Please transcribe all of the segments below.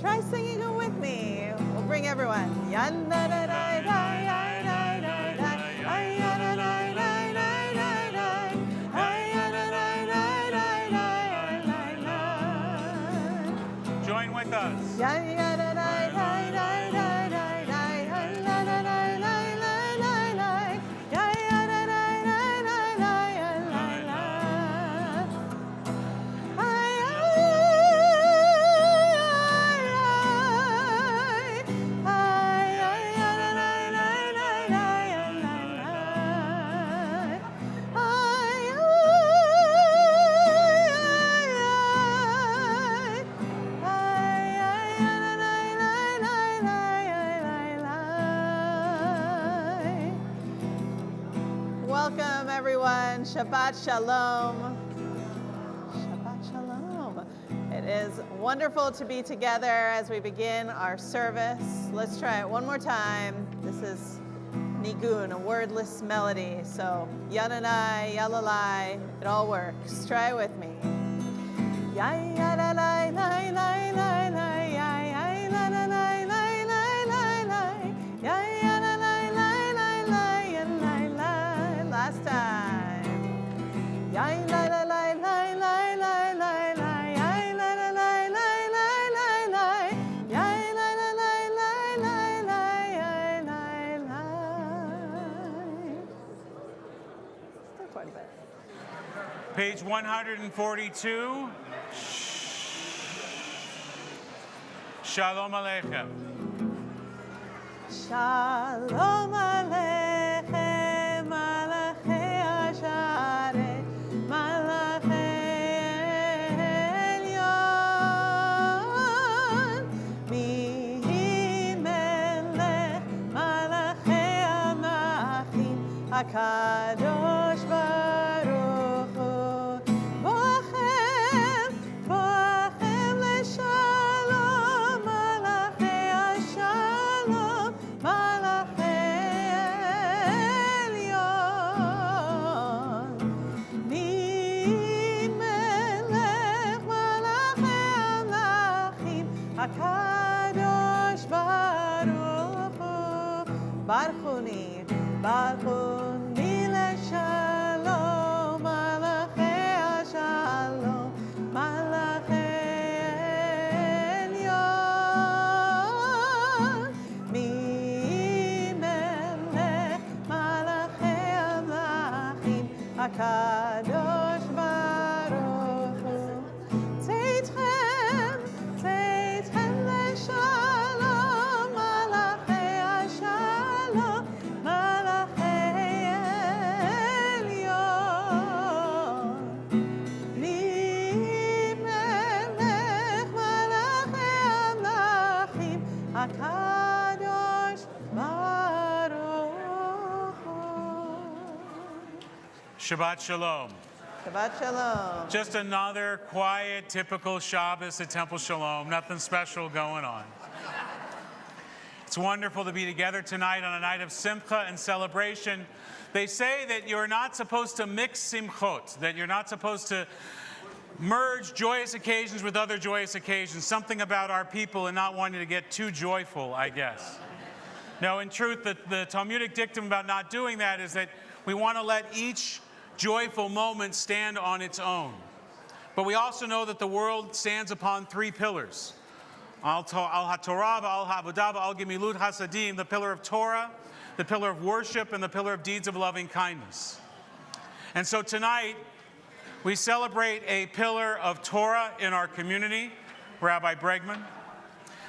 Try singing it with me. We'll bring everyone. Join with us. Welcome, everyone. Shabbat Shalom. Shabbat Shalom. It is wonderful to be together as we begin our service. Let's try it one more time. This is Nigun, a wordless melody. So, Yananai, Yalalai, it all works. Try it with me. Yalalai, lai, lai, lai, lai, yai, la, la, lai, lai, lai, lai, lai, yai, la, lai, lai, lai, lai, lai, lai. Last time. Yai, la, la, lai, lai, lai, lai, lai, lai, yai, la, la, lai, lai, lai, lai, lai, yai, la, la, lai, lai, lai, lai, yai, lai, lai. Still quite a bit. Page 142. Shalom Aleichem. Shalom Aleichem, Malachei Asharet, Malachei Elyon. Mihi Melech, Malachei Amachim, HaKadosh Baruch Hu. Boachem, Boachem Leshalom, Malachei Ashalom, Malachei Elyon. Mi Melech, Malachei Amachim, HaKadosh Baruch Hu. Barchuni, Barchuni Leshalom, Malachei Ashalom, Malachei Elyon. Mi Melech, Malachei Amachim, HaKadosh Baruch Hu. Teitchem, Teitchem Leshalom, Malachei Ashalom, Malachei Elyon. Mi Melech, Malachei Amachim, HaKadosh Baruch Hu. Shabbat Shalom. Shabbat Shalom. Just another quiet, typical Shabbos at Temple Sholom. Nothing special going on. It's wonderful to be together tonight on a night of simcha and celebration. They say that you're not supposed to mix simchot, that you're not supposed to merge joyous occasions with other joyous occasions. Something about our people and not wanting to get too joyful, I guess. No, in truth, the Talmudic dictum about not doing that is that we want to let each joyful moment stand on its own. But we also know that the world stands upon three pillars. Al HaTorah, Al HaAvodah, Al Gemilut Hasadim, the pillar of Torah, the pillar of worship, and the pillar of deeds of loving kindness. And so tonight, we celebrate a pillar of Torah in our community, Rabbi Bregman.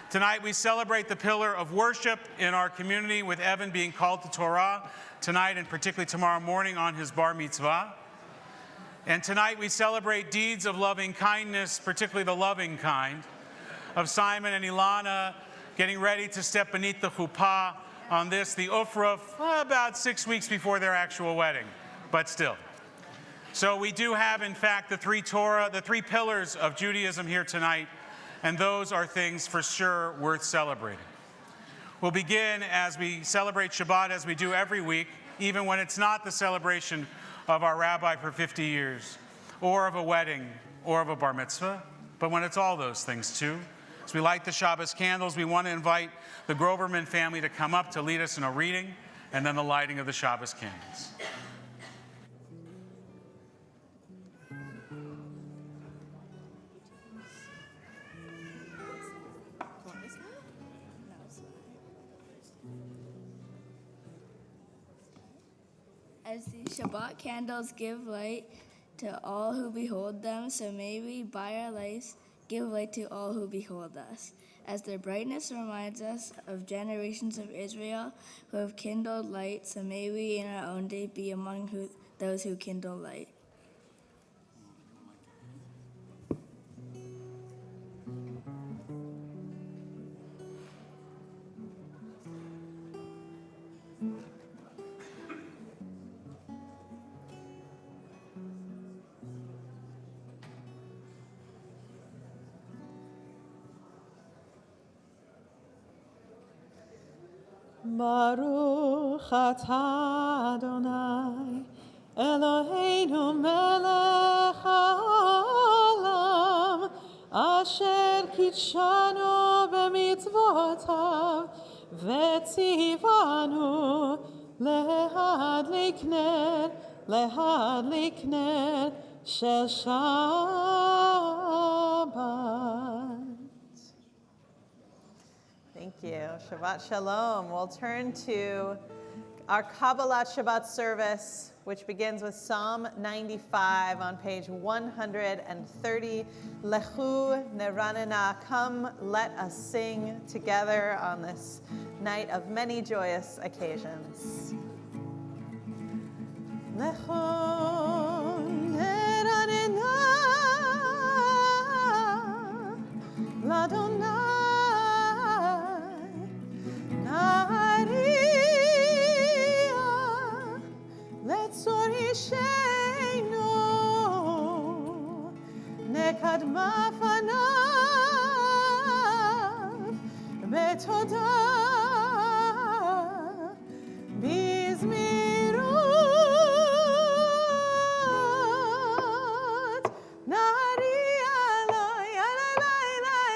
Tonight, we celebrate the pillar of worship in our community with Evan being called to Torah tonight and particularly tomorrow morning on his bar mitzvah. And tonight, we celebrate deeds of loving kindness, particularly the loving kind, of Simon and Ilana getting ready to step beneath the chuppah on this, the Ufruf, about 6 weeks before their actual wedding, but still. So we do have, in fact, the three pillars of Judaism here tonight, and those are things for sure worth celebrating. We'll begin as we celebrate Shabbat, as we do every week, even when it's not the celebration of our rabbi for 50 years, or of a wedding, or of a bar mitzvah, but when it's all those things too. As we light the Shabbos candles, we want to invite the Groverman family to come up to lead us in a reading and then the lighting of the Shabbos candles. As the Shabbat candles give light to all who behold them, so may we, by our lights, give light to all who behold us. As their brightness reminds us of generations of Israel who have kindled light, so may we in our own day be among those who kindle light. Baruch atah Adonai, Eloheinu melech haolam, asher kitshanu b'mitzvotav, v'tzivanu lehadlik ner shel Shabbat. Thank you. Shabbat Shalom. We'll turn to our Kabbalat Shabbat service, which begins with Psalm 95 on page 130. Lechu neranena. Come, let us sing together on this night of many joyous occasions. Lechu neranena l'Adonai. Nekadma fanav betodah bizmirut nari alay alay alay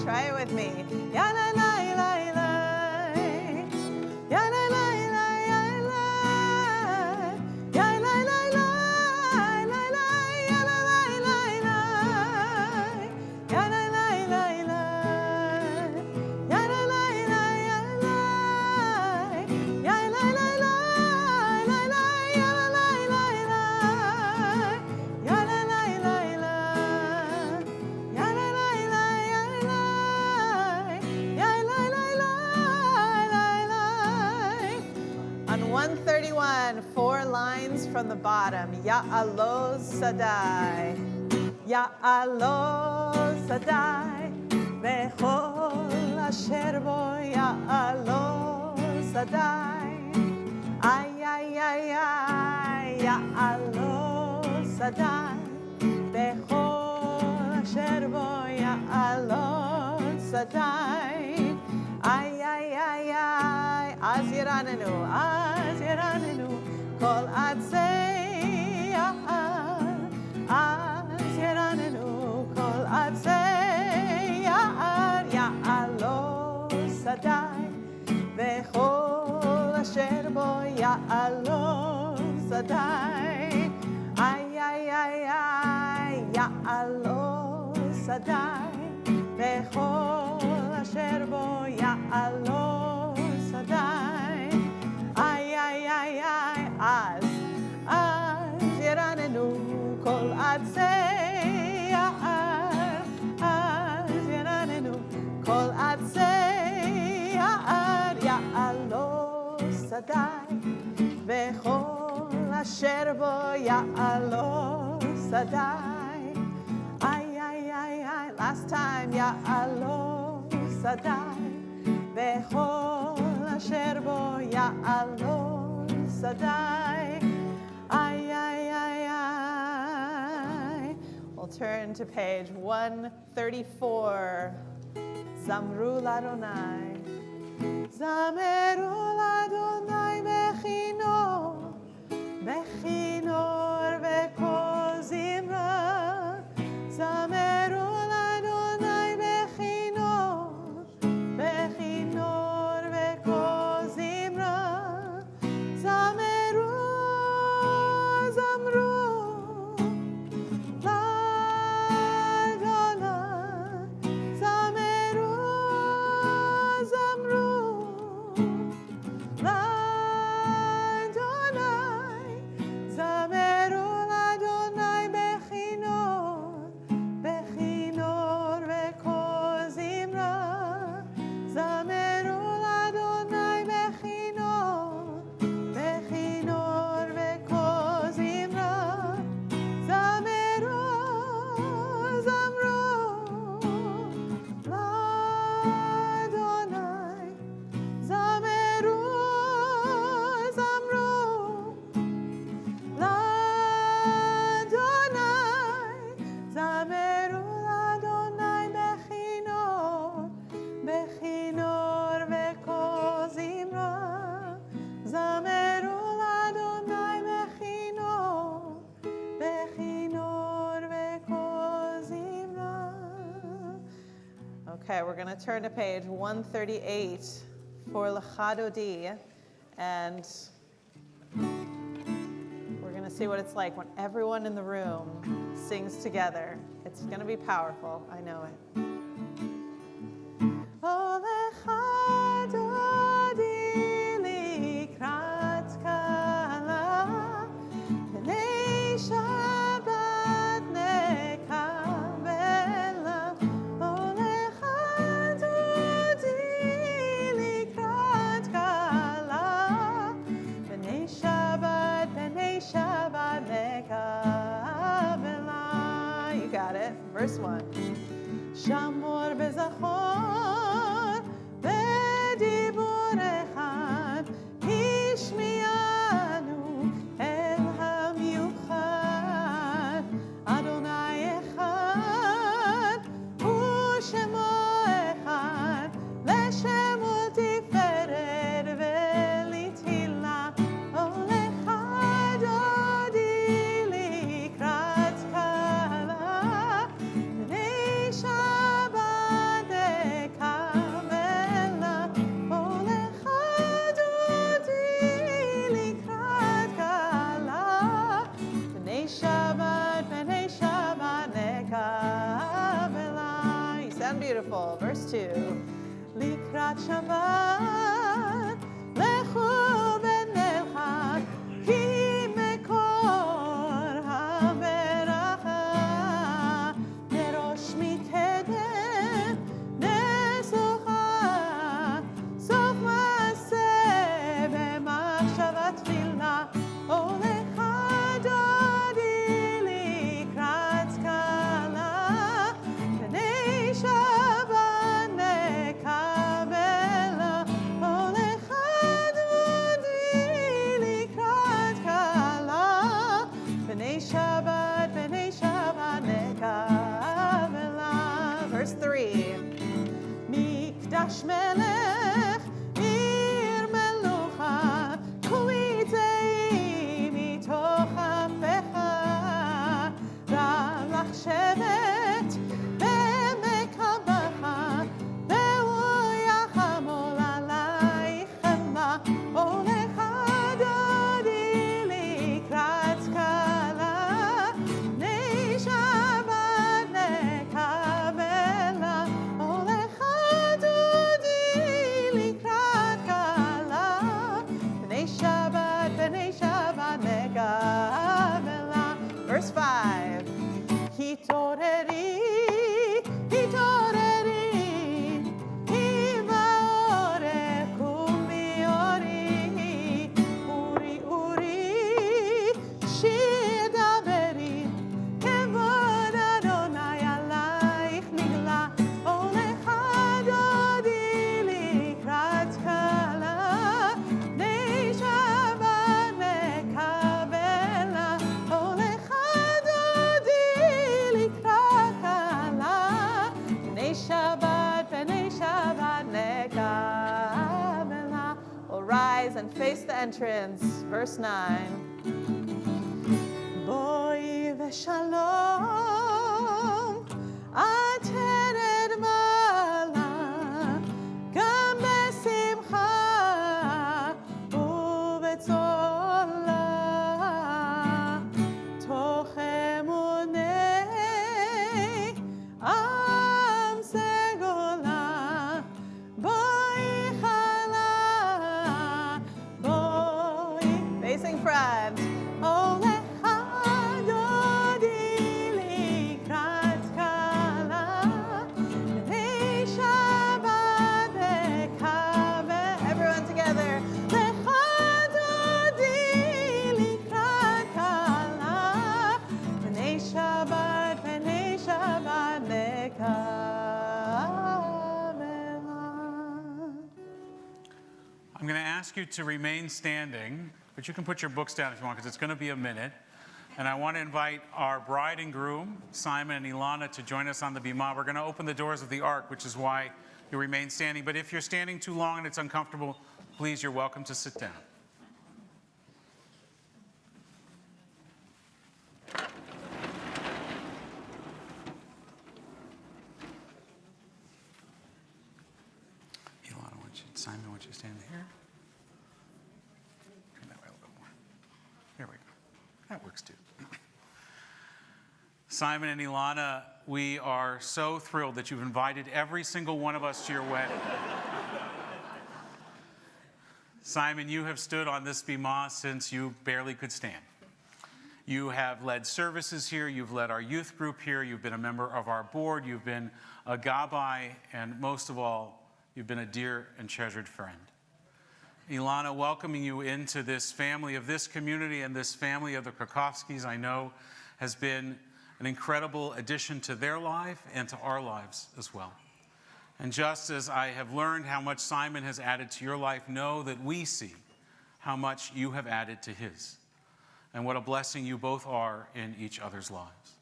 Try it with me. Ya la la la la. Ya la la la la. Ya la la la la la. Ya la la la la. Ya la la la la. Ya la la la la. Ya la la la la la. Ya la la la la. Ya la la la la. Ya la la la. On 131, 4 lines from the bottom. Ya'alo Sadai. Ya'alo Sadai. Bechol asher bo Ya'alo Sadai. Ay, ay, ay, ay. Ya'alo Sadai. Bechol asher bo Ya'alo Sadai. Ay, ay, ay, ay. Az Yiranenu, Kol Atzei, Az Yiranenu, Kol Atzei, Ya'alo Sadai, Bechol asher bo Ya'alo Sadai. Ay, ay, ay, ay. Ya'alo Sadai, Bechol asher bo Ya'alo Sadai. Ay, ay, ay, ay, az Yiranenu, Kol Atzei, az Yiranenu, Kol Atzei, Ya'alo Sadai, Bechol asher bo Ya'alo Sadai. Ay, ay, ay, ay, last time, Ya'alo Sadai, Bechol asher bo Ya'alo Sadai. Ay, ay, ay, ay. We'll turn to page 134. Zamru l'Adonai. Zameru l'Adonai bechinor, bechinor v'kol zimra. Zameru l'Adonai bechinor, bechinor v'kol zimra. Zameru, zamru l'Adonai. Zameru, zamru l'Adonai. Zameru l'Adonai bechinor, bechinor v'kol zimra. Zameru l'Adonai bechinor, bechinor v'kol zimra. Zameru, zamru l'Adonai. Zameru, zamru l'Adonai. Zameru l'Adonai bechinor, bechinor v'kol zimra. Zameru l'Adonai bechinor, bechinor v'kol zimra. Okay, we're going to turn to page 138 for L'chadodi, and we're going to see what it's like when everyone in the room sings together. It's going to be powerful, I know it. Oh, L'chadodi likrat kala, b'nei Shabbat nekabela. Oh, L'chadodi likrat kala, b'nei Shabbat nekabela. You got it. Verse 1. Shamor bezachor bedibur echad, ishmianu el hamiyuchad. Adonai echad, hu shemo echad, leshem u'tiferet ve'litila. Oh, L'chadodi likrat kala, b'nei Shabbat nekabela. Oh, L'chadodi likrat kala, b'nei Shabbat nekabela. You sound beautiful. Verse 2. Likrat Shabbat lechu v'nelchad, ki mekor haberacha. Nerosh mikeden nesucha, sof maaseh b'machshava tefila. Oh, L'chadodi likrat kala, b'nei Shabbat nekabela. Oh, L'chadodi likrat kala, b'nei Shabbat nekabela. Verse 3. Mikdash melech, ir melucha, kuitei mitoch apecha. Rav lach shevet b'mekabecha, ve'hu yachamol alaychem. Oh, L'chadodi likrat kala, b'nei Shabbat nekabela. Oh, L'chadodi and face the entrance. Verse 9. Boi v'shalom ateret mala gam besimcha uvetzola toch emunei am segola boi chala boi facing front. Oh, I'm going to ask you to remain standing, but you can put your books down if you want, because it's going to be a minute. And I want to invite our bride and groom, Simon and Ilana, to join us on the bima. We're going to open the doors of the ark, which is why you remain standing. But if you're standing too long and it's uncomfortable, please, you're welcome to sit down. Simon, I want you to stand here. Turn that way a little bit more. There we go. That works too. Simon and Ilana, we are so thrilled that you've invited every single one of us to your wedding. Simon, you have stood on this bima since you barely could stand. You have led services here. You've led our youth group here. You've been a member of our board. You've been a gabbai, and most of all, you've been a dear and treasured friend. Ilana, welcoming you into this family of this community and this family of the Krakowskis, I know, has been an incredible addition to their life and to our lives as well. And just as I have learned how much Simon has added to your life, know that we see how much you have added to his, and what a blessing you both are in each other's lives.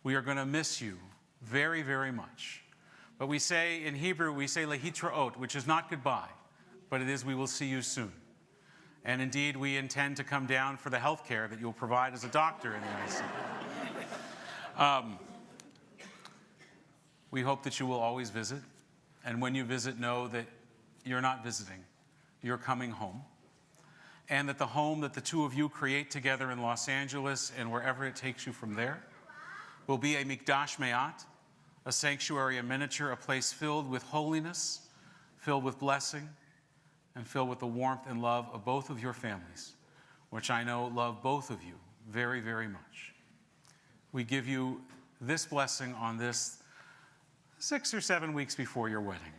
We are going to miss you very, very much. But we say, in Hebrew, we say lehitraot, which is not goodbye, but it is we will see you soon. And indeed, we intend to come down for the health care that you'll provide as a doctor in the United States. We hope that you will always visit. And when you visit, know that you're not visiting. You're coming home. And that the home that the two of you create together in Los Angeles and wherever it takes you from there will be a mikdash me'at, a sanctuary, a miniature, a place filled with holiness, filled with blessing, and filled with the warmth and love of both of your families, which I know love both of you very, very much. We give you this blessing on this 6 or 7 weeks before your wedding.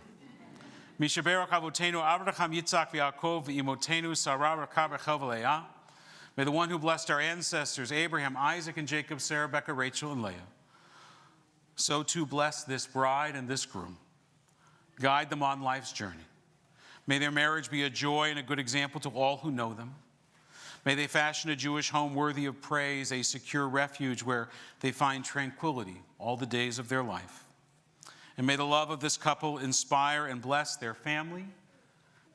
Mishaberach avotenu Avraham, Yitzhak, v'Yaakov, v'imotenu Sarah, Rachel, Rachel, v'Leah. May the one who blessed our ancestors, Abraham, Isaac, and Jacob, Sarah, Rebekah, Rachel, and Leah, so too bless this bride and this groom. Guide them on life's journey. May their marriage be a joy and a good example to all who know them. May they fashion a Jewish home worthy of praise, a secure refuge where they find tranquility all the days of their life. And may the love of this couple inspire and bless their family,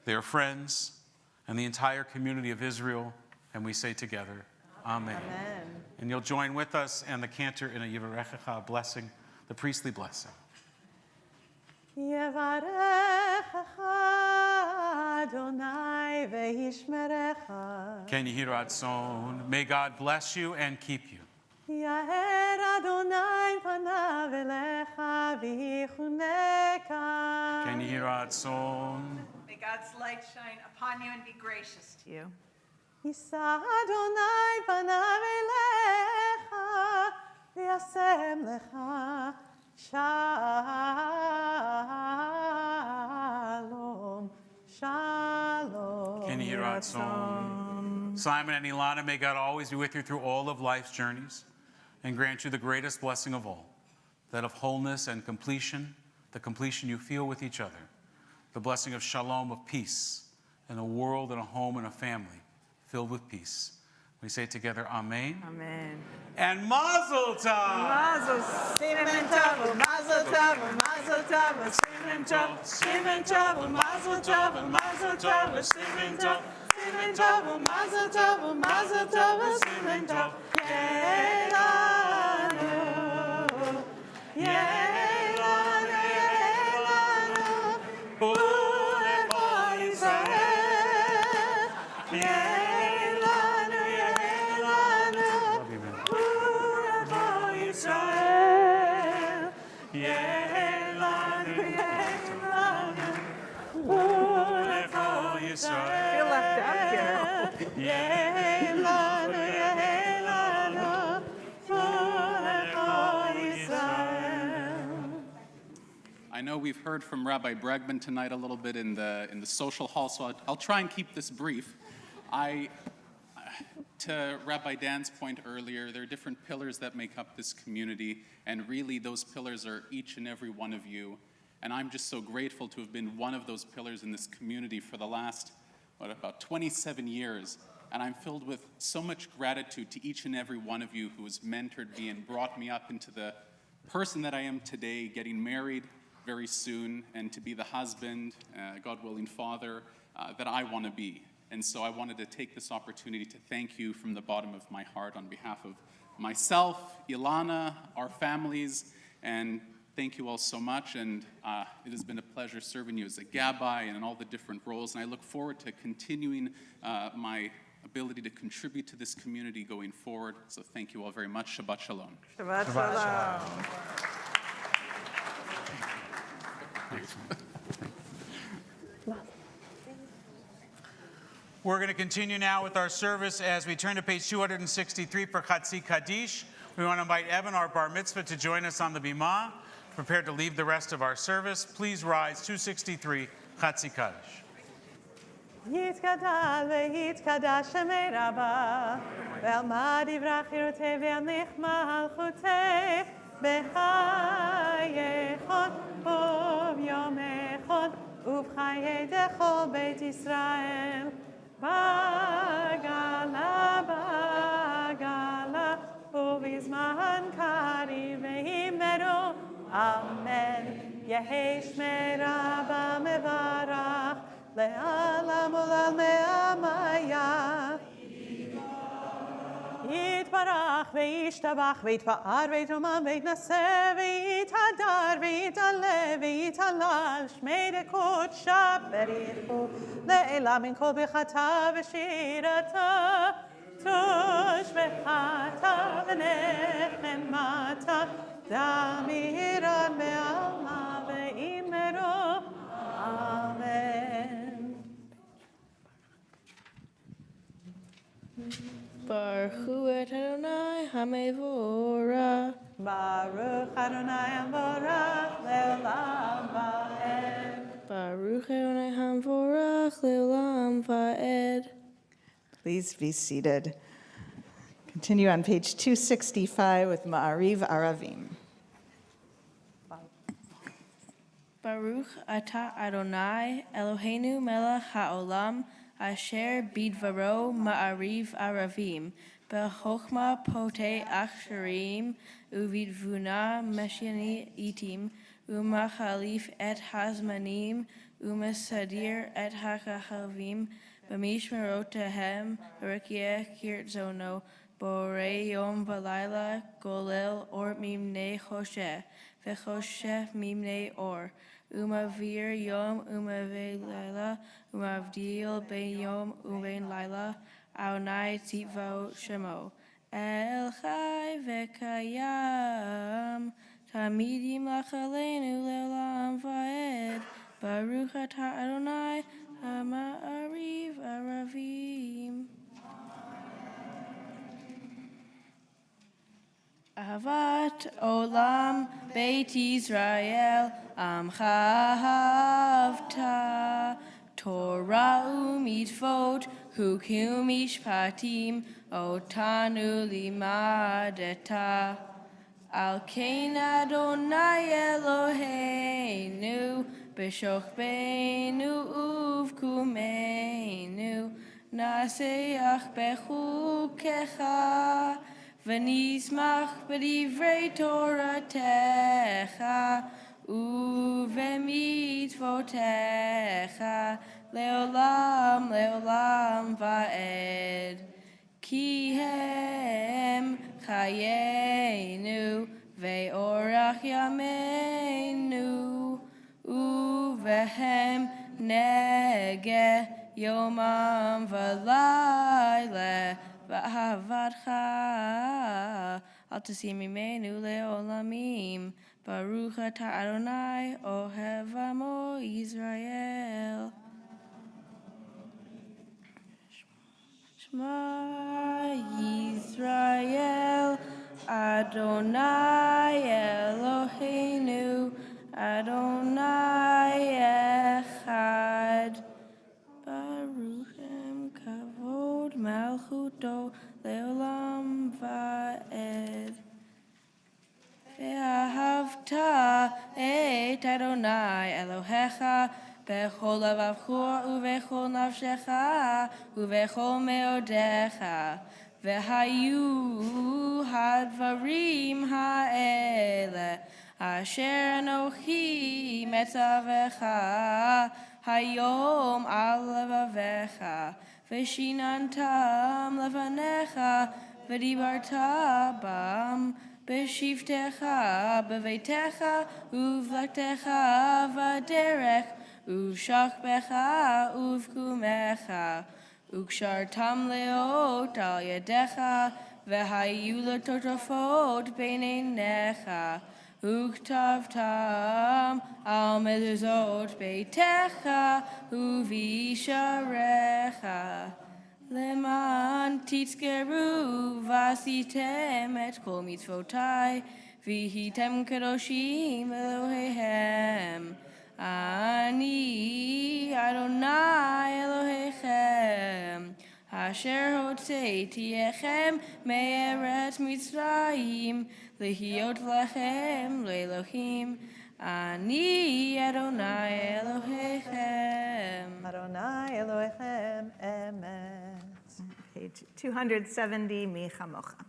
their friends, and the entire community of Israel. And we say together, Amen. Amen. And you'll join with us and the cantor in a Yivarechecha blessing, the priestly blessing. Yevarechecha Adonai ve'yishmerecha. Ken Yehi Ratzon. May God bless you and keep you. Yaher Adonai panav elecha v'yichuneka. Ken Yehi Ratzon. May God's light shine upon you and be gracious to you. Yisa Adonai panav elecha v'yasem lecha shalom. Shalom. Ken Yehi Ratzon. Simon and Ilana, may God always be with you through all of life's journeys and grant you the greatest blessing of all, that of wholeness and completion, the completion you feel with each other, the blessing of shalom, of peace, in a world and a home and a family filled with peace. We say together, Amen. Amen. And Mazel Tov! Mazel Simen Tov, Mazel Tov, Mazel Tov, Simen Tov, Simen Tov, Mazel Tov, Mazel Tov, Simen Tov, Simen Tov, Mazel Tov, Mazel Tov, Simen Tov. Yeilanu, Yeilanu, Yeilanu, Ulecho Yisrael. Yeilanu, Yeilanu, Ulecho Yisrael. Yeilanu, Yeilanu, Ulecho Yisrael. I feel left out here. Yeilanu, Yeilanu, Ulecho Yisrael. I know we've heard from Rabbi Bregman tonight a little bit in the social hall, so I'll try and keep this brief. To Rabbi Dan's point earlier, there are different pillars that make up this community, and really those pillars are each and every one of you. And I'm just so grateful to have been one of those pillars in this community for the last, about 27 years. And I'm filled with so much gratitude to each and every one of you who has mentored me and brought me up into the person that I am today, getting married very soon, and to be the husband, God willing, father that I want to be. And so I wanted to take this opportunity to thank you from the bottom of my heart on behalf of myself, Ilana, our families, and thank you all so much. And it has been a pleasure serving you as a Gabbai and in all the different roles. And I look forward to continuing my ability to contribute to this community going forward. So thank you all very much. Shabbat Shalom. Shabbat Shalom. We're going to continue now with our service as we turn to page 263 for Chatzi Kaddish. We want to invite Evan, our bar mitzvah, to join us on the bima. Prepared to leave the rest of our service. Please rise, 263, Chatzi Kaddish. יתגדל ויתקדש שמי רבה, ואלמד יברח חירותי וימליך מלכותי, בחייכון וביומכון, ובחיי דכל בית ישראל. בגלה, בגלה, ובזמן קריב וימרו, אמן. יהי שמי רבה מברך, לעולם ולעלמי עמיה. יתברך וישתבח ויתפאר ויתרומם ויתנשא ויתהדר ויתעלה ויתהלל שמי דקודשה בריחו לעילה מן כל ברכתה ושירתה תושבחתה ונחמתה דמירן בעלמה ואימרו אמן. Baruch hu et Adonai hamevorach. Baruch Adonai Hamvorach le'olam va'ed. Baruch Adonai hamevorach le'olam va'ed. Please be seated. Continue on page 265 with Ma'ariv Aravim. Baruch atah Adonai Eloheinu melech ha'olam asher bidvaro ma'ariv aravim b'chokhma potei achsharim uvidvuna meshani itim umachalif et hazmanim umesadir et hakachavim b'mishmerotehem b'rekieh kirtzono borei yom v'layla golel or mimnei chosheh v'chosheh mimnei or Umavir yom umave laila umavdil ben yom uben laila aunai tzivao shemo el chai vekayam tamidim lachalenu leolam vaed baruch atah Adonai ha'ma'ariv aravim. Ahavat olam beit Yisrael amcha havta Torah umitzvot hukim mishpatim otanu limadeta al kein Adonai Eloheinu b'shochbeinu uvkumeinu נעשיח בחוקיך, ונשמח בדברי תורתך, ובמצוותיך, לעולם לעולם ועד. כי הם חיינו ואורך ימינו, ובהם נגה יומם ולילה, ואהבתך אל תסיר ממנו לעולמים. ברוך אתה אדוני אוהב עמו ישראל. שמע ישראל, אדוני אלוהינו, אדוני אחד. ברוך שם כבוד מלכותו לעולם ועד. ואהבת את אדוני אלוהיך בכל לבבך ובכל נפשך ובכל מאודיך. והיו הדברים האלה אשר אנוכי מצווך היום על לבביך, ושיננתם לפניך, ודיברת בם בשבתך, בביתך ובלכתך בדרך, ובשכבך ובקומך, וקשרתם לאות על ידיך, והיו לטוטפות בין עיניך, וכתבתם על מזוזות ביתך ובשעריך, למען תזכרו ועשיתם את כל מצוותי, והייתם קדושים אלוהיהם. אני אדוני אלוהיכם, אשר הוצאתיכם מארץ מצרים, להיות לכם לאלוהים. אני אדוני אלוהיכם. Adonai Elohechem emet. Page 270, Mi Chamocha.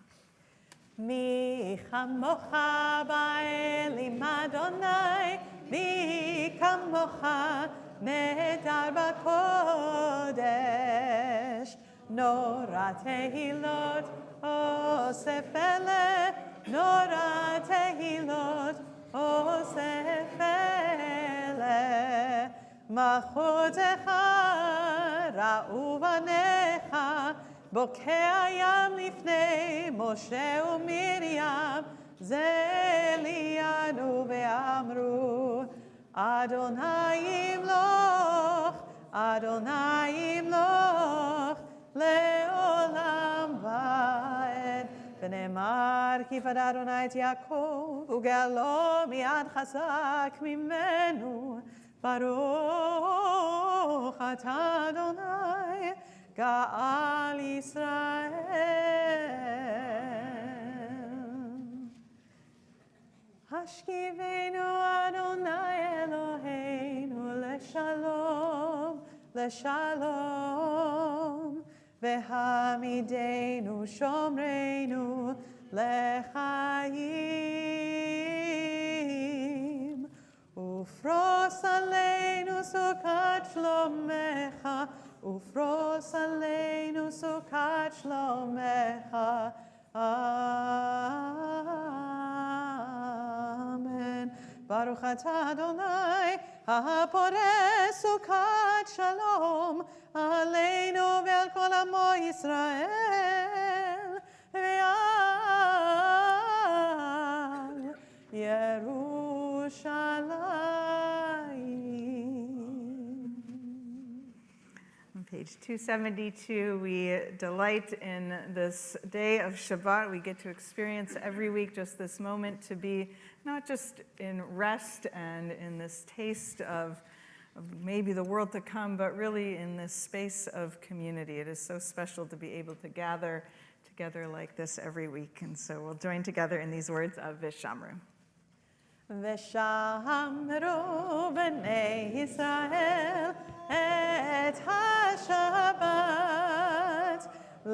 Mi chamocha ba'elim Adonai, mi kamocha medar b'kodesh. Nora tehilot osef ele, nora tehilot osef ele. Machotecha ra'u banecha, בוקע הים לפני משה ומרים, זה לינו ואמרו, אדוני ימלוך, אדוני ימלוך, לעולם ועד. ונאמר, כי פדה אדוני את יעקב, וגאלו מיד חזק ממנו, ברוך אתה אדוני, גאל ישראל. השכיבנו אדוני אלוהינו לשלום, לשלום, והעמידנו שומרנו לחיים. ופרוס עלינו סוכת שלומך, ופרוס עלינו סוכת שלומך. אמן. ברוך אתה אדוני, הפורס סוכת שלום, עלינו ועל כל עמו ישראל, ועל ירושלים. On page 272, we delight in this day of Shabbat. We get to experience every week just this moment to be not just in rest and in this taste of maybe the world to come, but really in this space of community. It is so special to be able to gather together like this every week. And so we'll join together in these words of Vishamru. ושמרו בני ישראל את השבת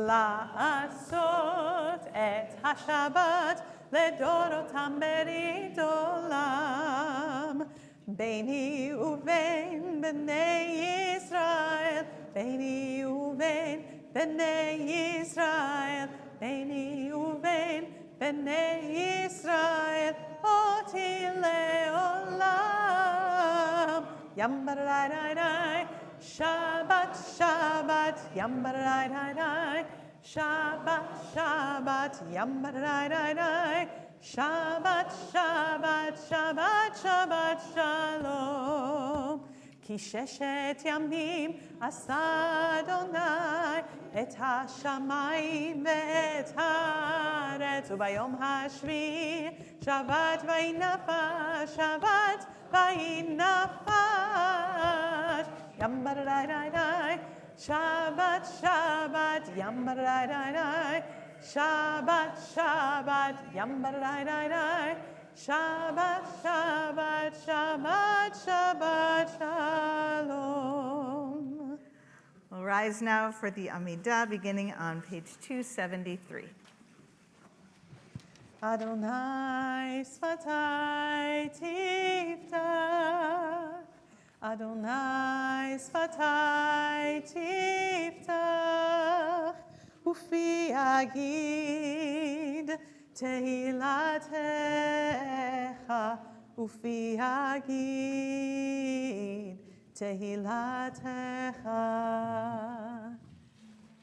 לעשות את השבת לדורותם ברית עולם. ביני ובין בני ישראל, ביני ובין בני ישראל, ביני ובין בני ישראל, אותי לעולם. Yam barai dai dai, Shabbat Shabbat, Yam barai dai dai, Shabbat Shabbat, Yam barai dai dai, Shabbat Shabbat, Shabbat Shabbat Shalom. כי ששת ימים עשה אדוני את השמיים ואת הארץ, וביום השביעי שבת ויהי נפש, שבת ויהי נפש. ים ברי די די, שבת שבת, ים ברי די די, שבת שבת, ים ברי די די, Shabbat, Shabbat, Shabbat, Shabbat, Shalom. We'll rise now for the Amidah, beginning on page 273. Adonai Sfatai Tiftach, Adonai Sfatai Tiftach, Ufi Agid Tehilatecha, Ufi Agid Tehilatecha.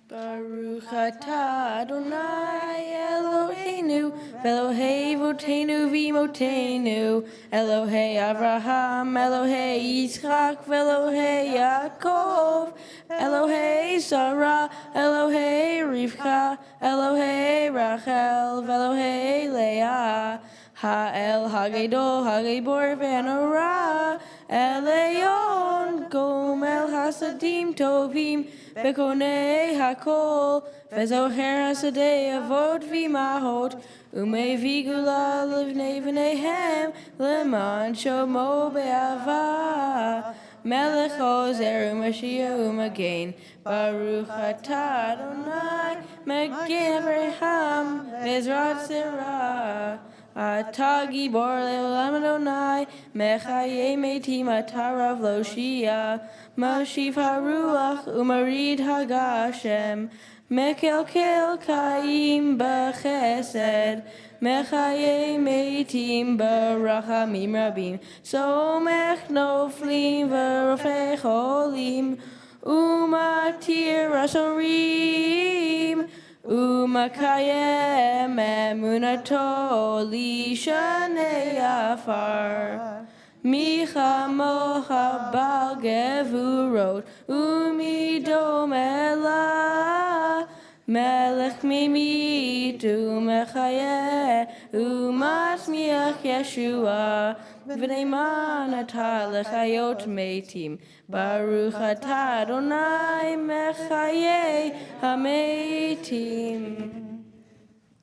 Baruch atah Adonai Eloheinu, Elohei Avotenu v'Imotenu, Elohei Avraham, Elohei Yitzchak, Elohei Yaakov, Elohei Sarah, Elohei Rivka, Elohei Rachel, Elohei Leah, Ha'el Hagedol, Hagibor v'Anorah, Eleyon, Gomel Hasadim Tovim, Bekonei Hakol, Vezoher Hasadei Avot V'Imahot, Umei Vigula Livnei V'Nehem, Leman Shomo Be'ava, Melech Ozer U'Mashiach U'Magen, Baruch atah Adonai, Magen Abraham, Bezrat Zerah. Atah Gibor Le'olam Adonai, Mechayei Metim atah Rav Lo Shia, Mashiv HaRuach U'Marid HaGashem, Mekelkel Kaim B'Chesed, Mechayei Metim B'Rachamim Rabim, Somech Noflim V'Rofei Cholim, U'Matir Rasorim, U'Makayem Emunato Lishanei Afar. Michamocha Bal Gevurot Umidom Elah Melech Mimit Umechayeh Umasmiach Yeshua V'neiman atah lechayot meitim Baruch atah Adonai mechayei hameitim.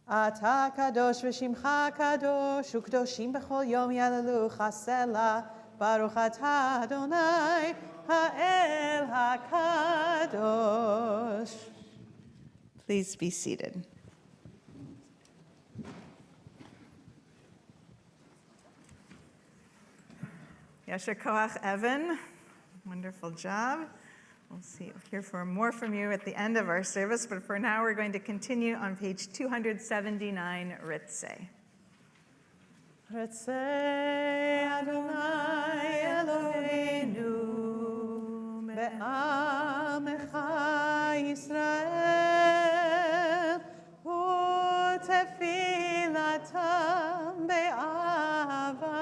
אתה קדוש ושמך קדוש, וקדושים בכל יום יהללוך סלה. ברוך אתה אדוני, האל הקדוש. Please be seated. Yasher Koach Evan, wonderful job. We'll hear more from you at the end of our service, but for now we're going to continue on page 279, Ritzeh. Ritzeh Adonai Eloheinu be'amecha Yisrael u'tefilatam be'ava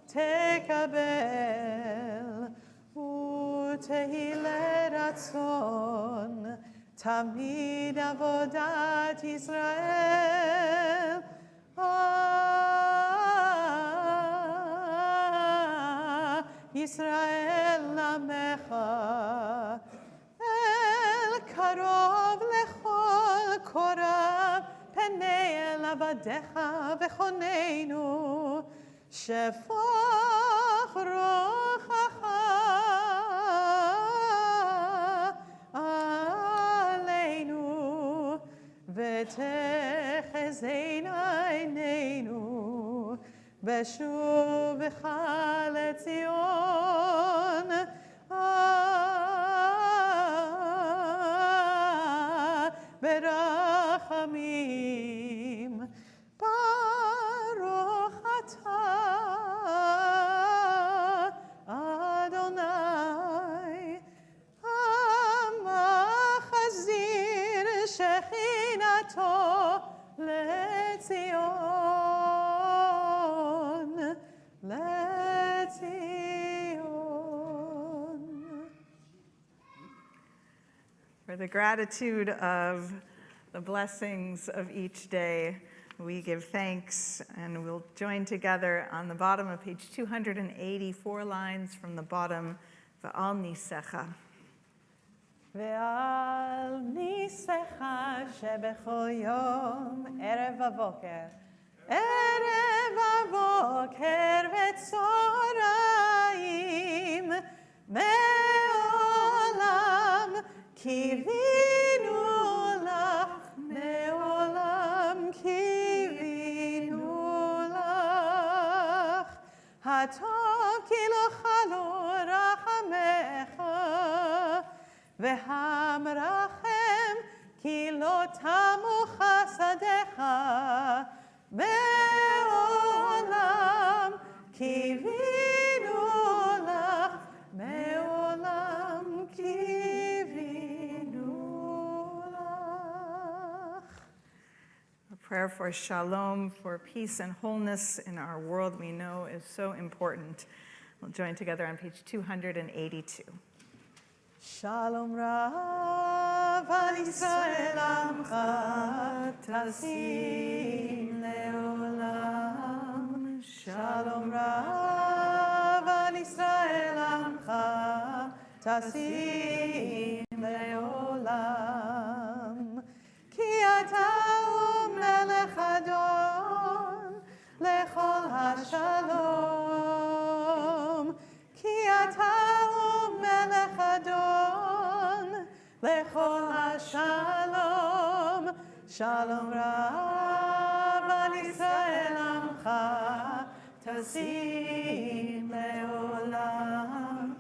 tekabel Tehilei ratzon, tamid avodat Yisrael. Yisrael lamecha, el karov lechol korav, penei el avadecha v'choneinu, shefach rochacha. Aleinu ותחזינה עינינו בשובך לציון. ברחמים ברוך אתה אדוני המחזיר שכינתו לציון, לציון. For the gratitude of the blessings of each day, we give thanks, and we'll join together on the bottom of page 280, 4 lines from the bottom, Ve'al nisecha. ועל ניסך שבכל יום ערב ובוקר, ערב ובוקר וצהריים, מעולם קיווינו לך, מעולם קיווינו לך, הטוב כי לא חלו רחמך, והמרחם כי לא תמו חסדיך, מעולם קיווינו לך, מעולם קיווינו לך. A prayer for shalom, for peace and wholeness in our world we know is so important. We'll join together on page 282. שלום רב על ישראל עמך תשים לעולם. שלום רב על ישראל עמך תשים לעולם. כי אתה הוא מלך אדון לכל השלום. כי אתה הוא מלך אדון לכל השלום. שלום רב על ישראל עמך תשים לעולם.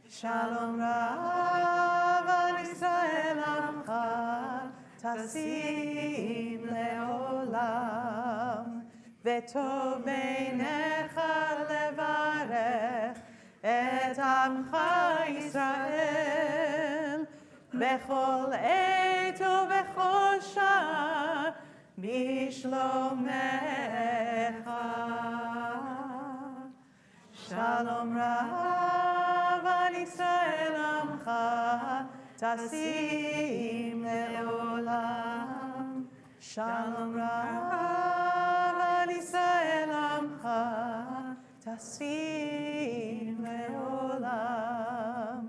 שלום רב על ישראל עמך תשים לעולם. וטוב בעיניך לברך את עמך ישראל בכל עת ובכל שעה בשלומך. שלום רב על ישראל עמך תשים לעולם. שלום רב על ישראל עמך תשים לעולם.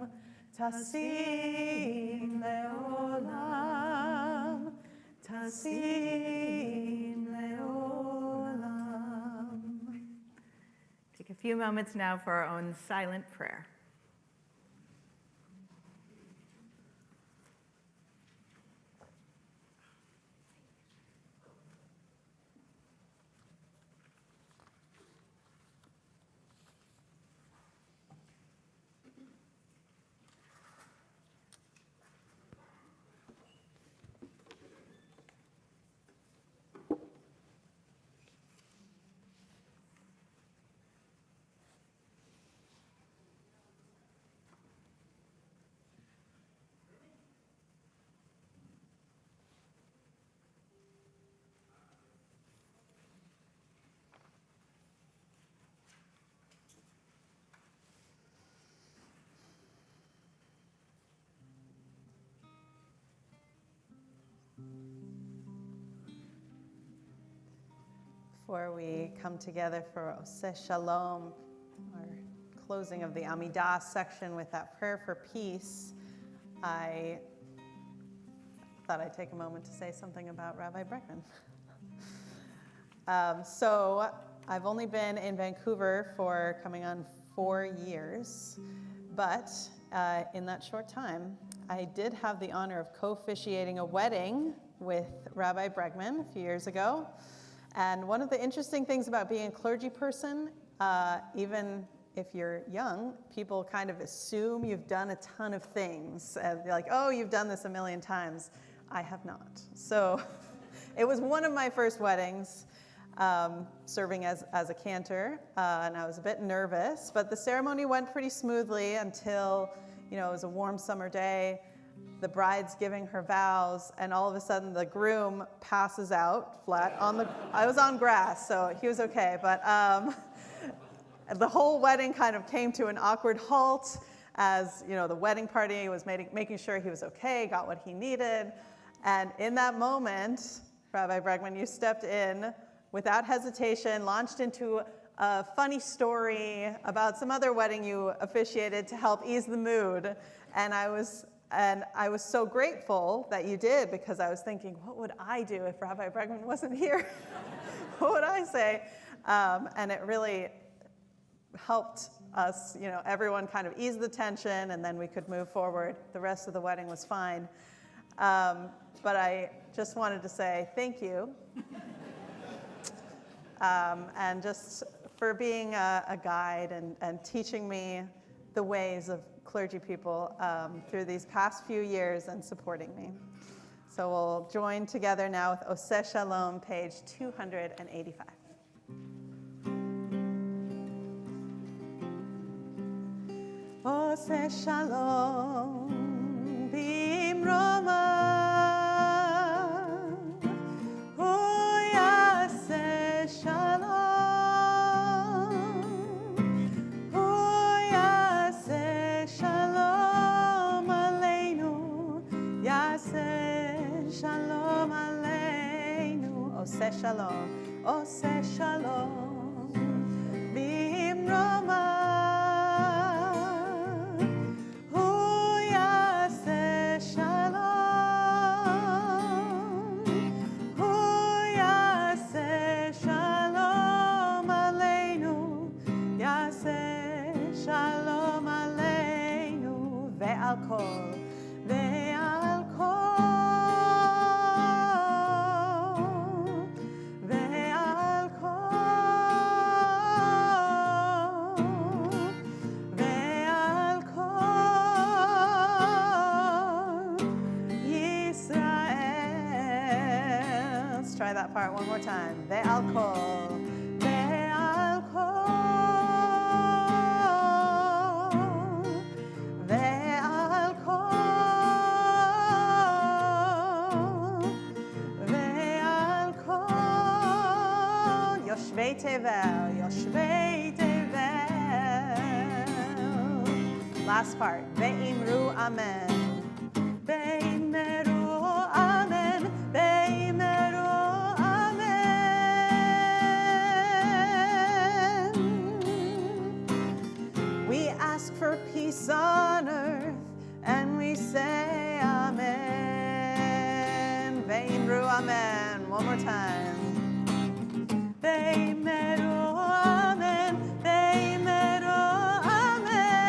תשים לעולם. תשים לעולם. Take a few moments now for our own silent prayer. Before we come together for Oseh Shalom, our closing of the Amidah section with that prayer for peace, I thought I'd take a moment to say something about Rabbi Bregman. So I've only been in Vancouver for coming on 4 years, but in that short time, I did have the honor of co-officiating a wedding with Rabbi Bregman a few years ago. And one of the interesting things about being a clergy person, even if you're young, people kind of assume you've done a ton of things. They're like, oh, you've done this a million times. I have not. So it was one of my first weddings, serving as a cantor, and I was a bit nervous, but the ceremony went pretty smoothly until, it was a warm summer day. The bride's giving her vows, and all of a sudden the groom passes out flat on I was on grass, so he was okay, but the whole wedding kind of came to an awkward halt as, the wedding party was making sure he was okay, got what he needed. And in that moment, Rabbi Bregman, you stepped in without hesitation, launched into a funny story about some other wedding you officiated to help ease the mood. And I was so grateful that you did, because I was thinking, what would I do if Rabbi Bregman wasn't here? What would I say? And it really helped us, everyone kind of ease the tension, and then we could move forward. The rest of the wedding was fine. But I just wanted to say thank you. And just for being a guide and teaching me the ways of clergy people through these past few years and supporting me. So we'll join together now with Oseh Shalom, page 285. Oseh Shalom bimroma, hu yaseh shalom, hu yaseh shalom aleinu, yaseh shalom aleinu. Oseh Shalom, Oseh Shalom bimroma. Try that part one more time. Ve'al kol, ve'al kol, ve'al kol, ve'al kol. Yoshvei tevel, yoshvei tevel. Last part. Ve'imru amen. Ve'imru amen. Ve'imru. For peace on earth, and we say amen. Ve'imru amen. One more time. Ve'imru amen. Ve'imru amen.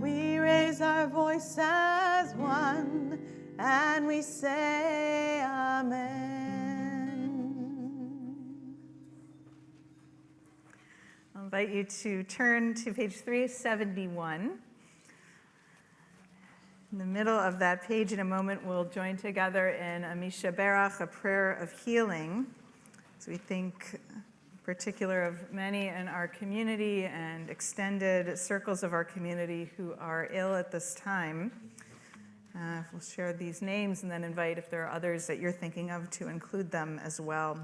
We raise our voice as one, and we say amen. I invite you to turn to page 371. In the middle of that page, in a moment, we'll join together in a Mishaberach, a prayer of healing. So we think in particular of many in our community and extended circles of our community who are ill at this time. We'll share these names and then invite, if there are others that you're thinking of, to include them as well.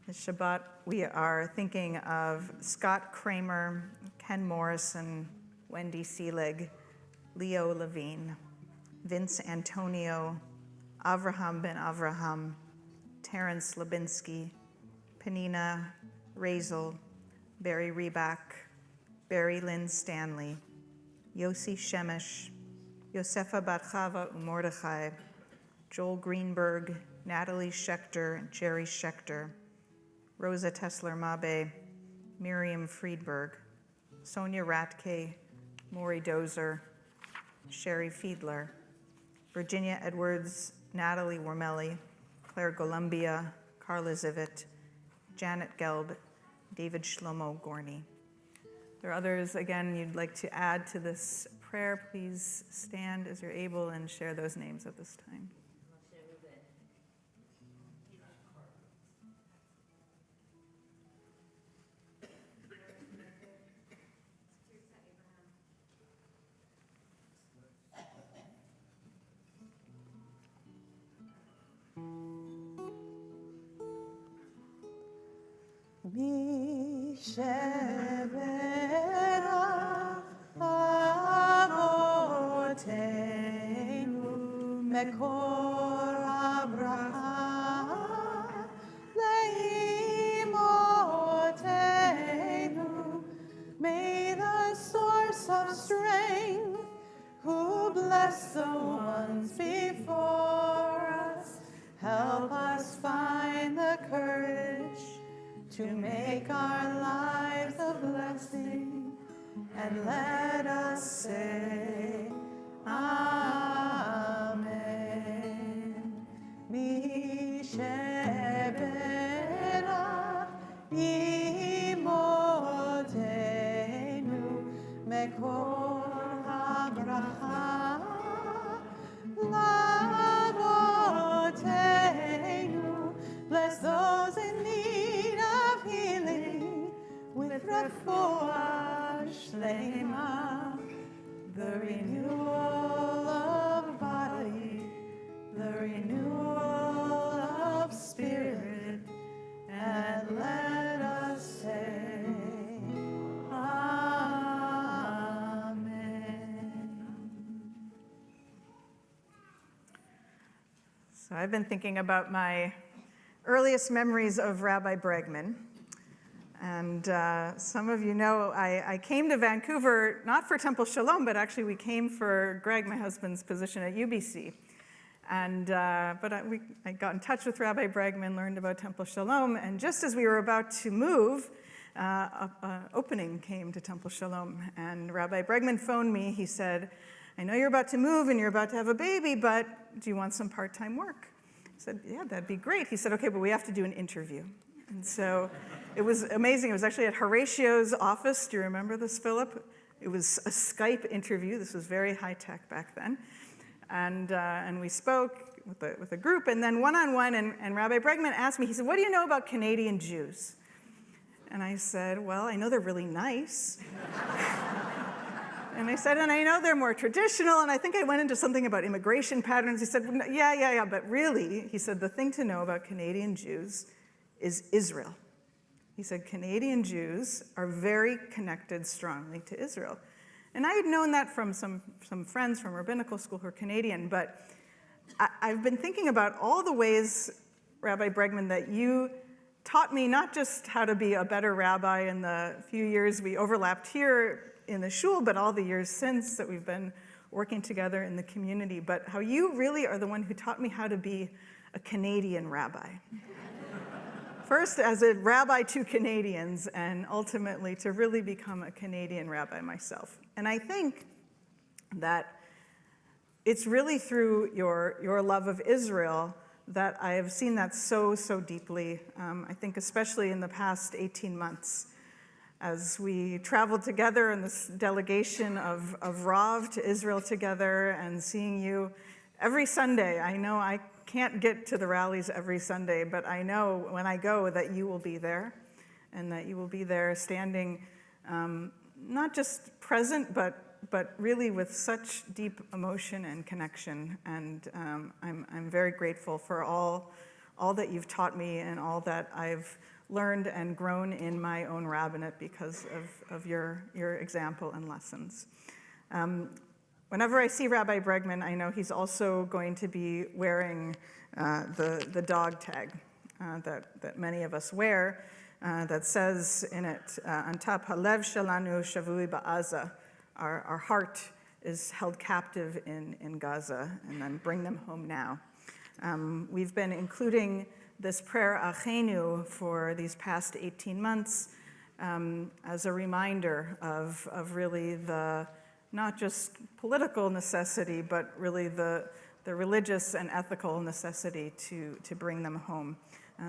This Shabbat, we are thinking of Scott Kramer, Ken Morrison, Wendy Seelig, Leo Levine, Vince Antonio, Avraham Ben Avraham, Terrence Lubinsky, Penina Razel, Barry Reback, Barry Lynn Stanley, Yossi Shemesh, Yosefa Batchava Umordechai, Joel Greenberg, Natalie Schechter, and Jerry Schechter, Rosa Tessler-Mabe, Miriam Friedberg, Sonia Ratke, Maury Dozer, Sherry Fiedler, Virginia Edwards, Natalie Wormelli, Claire Golumbia, Carla Zivit, Janet Gelb, David Shlomo Gorney. If there are others, again, you'd like to add to this prayer, please stand as you're able and share those names at this time. Mi shebera avotenu mekor habracha leimotenu. May the source of strength, who bless the ones before us, help us find the courage to make our lives a blessing, and let us say, Amen. Mi shebera imotenu mekor habracha lavotenu. Bless those in need of healing with refuah shlema, the renewal of body, the renewal of spirit, and let us say, Amen. So I've been thinking about my earliest memories of Rabbi Bregman. And some of you know I came to Vancouver, not for Temple Sholom, but actually we came for Greg, my husband's position at UBC. And, but I got in touch with Rabbi Bregman, learned about Temple Sholom, and just as we were about to move, an opening came to Temple Sholom. And Rabbi Bregman phoned me. He said, I know you're about to move and you're about to have a baby, but do you want some part-time work? I said, yeah, that'd be great. He said, okay, but we have to do an interview. And so it was amazing. It was actually at Horatio's office. Do you remember this, Philip? It was a Skype interview. This was very high-tech back then. And we spoke with a group, and then one-on-one, and Rabbi Bregman asked me, he said, what do you know about Canadian Jews? And I said, well, I know they're really nice. And I said, and I know they're more traditional, and I think I went into something about immigration patterns. He said, yeah, but really, he said, the thing to know about Canadian Jews is Israel. He said, Canadian Jews are very connected strongly to Israel. And I had known that from some friends from rabbinical school who are Canadian, but I've been thinking about all the ways, Rabbi Bregman, that you taught me not just how to be a better rabbi in the few years we overlapped here in the shul, but all the years since that we've been working together in the community, but how you really are the one who taught me how to be a Canadian rabbi. First as a rabbi to Canadians, and ultimately to really become a Canadian rabbi myself. And I think that it's really through your love of Israel that I have seen that so deeply, I think especially in the past 18 months. As we traveled together in this delegation of Rav to Israel together, and seeing you every Sunday. I know I can't get to the rallies every Sunday, but I know when I go that you will be there, and that you will be there standing, not just present, but really with such deep emotion and connection. And I'm very grateful for all that you've taught me and all that I've learned and grown in my own rabbinate because of your example and lessons. Whenever I see Rabbi Bregman, I know he's also going to be wearing the dog tag that many of us wear, that says in it, on top, Halev shalanu shavui ba'aza, our heart is held captive in Gaza, and then bring them home now. We've been including this prayer Achenu for these past 18 months as a reminder of really the not just political necessity, but really the religious and ethical necessity to bring them home.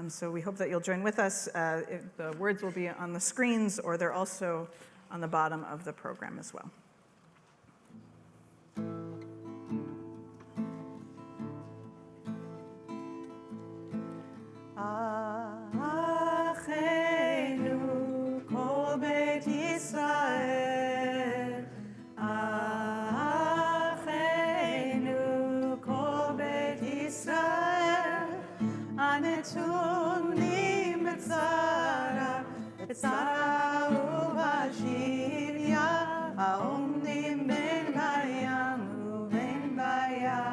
So we hope that you'll join with us. The words will be on the screens, or they're also on the bottom of the program as well. Achenu kol Beit Yisrael, Achenu kol Beit Yisrael, הנתונים בצרה ובשביה, העומדים בין בים ובין ביבשה.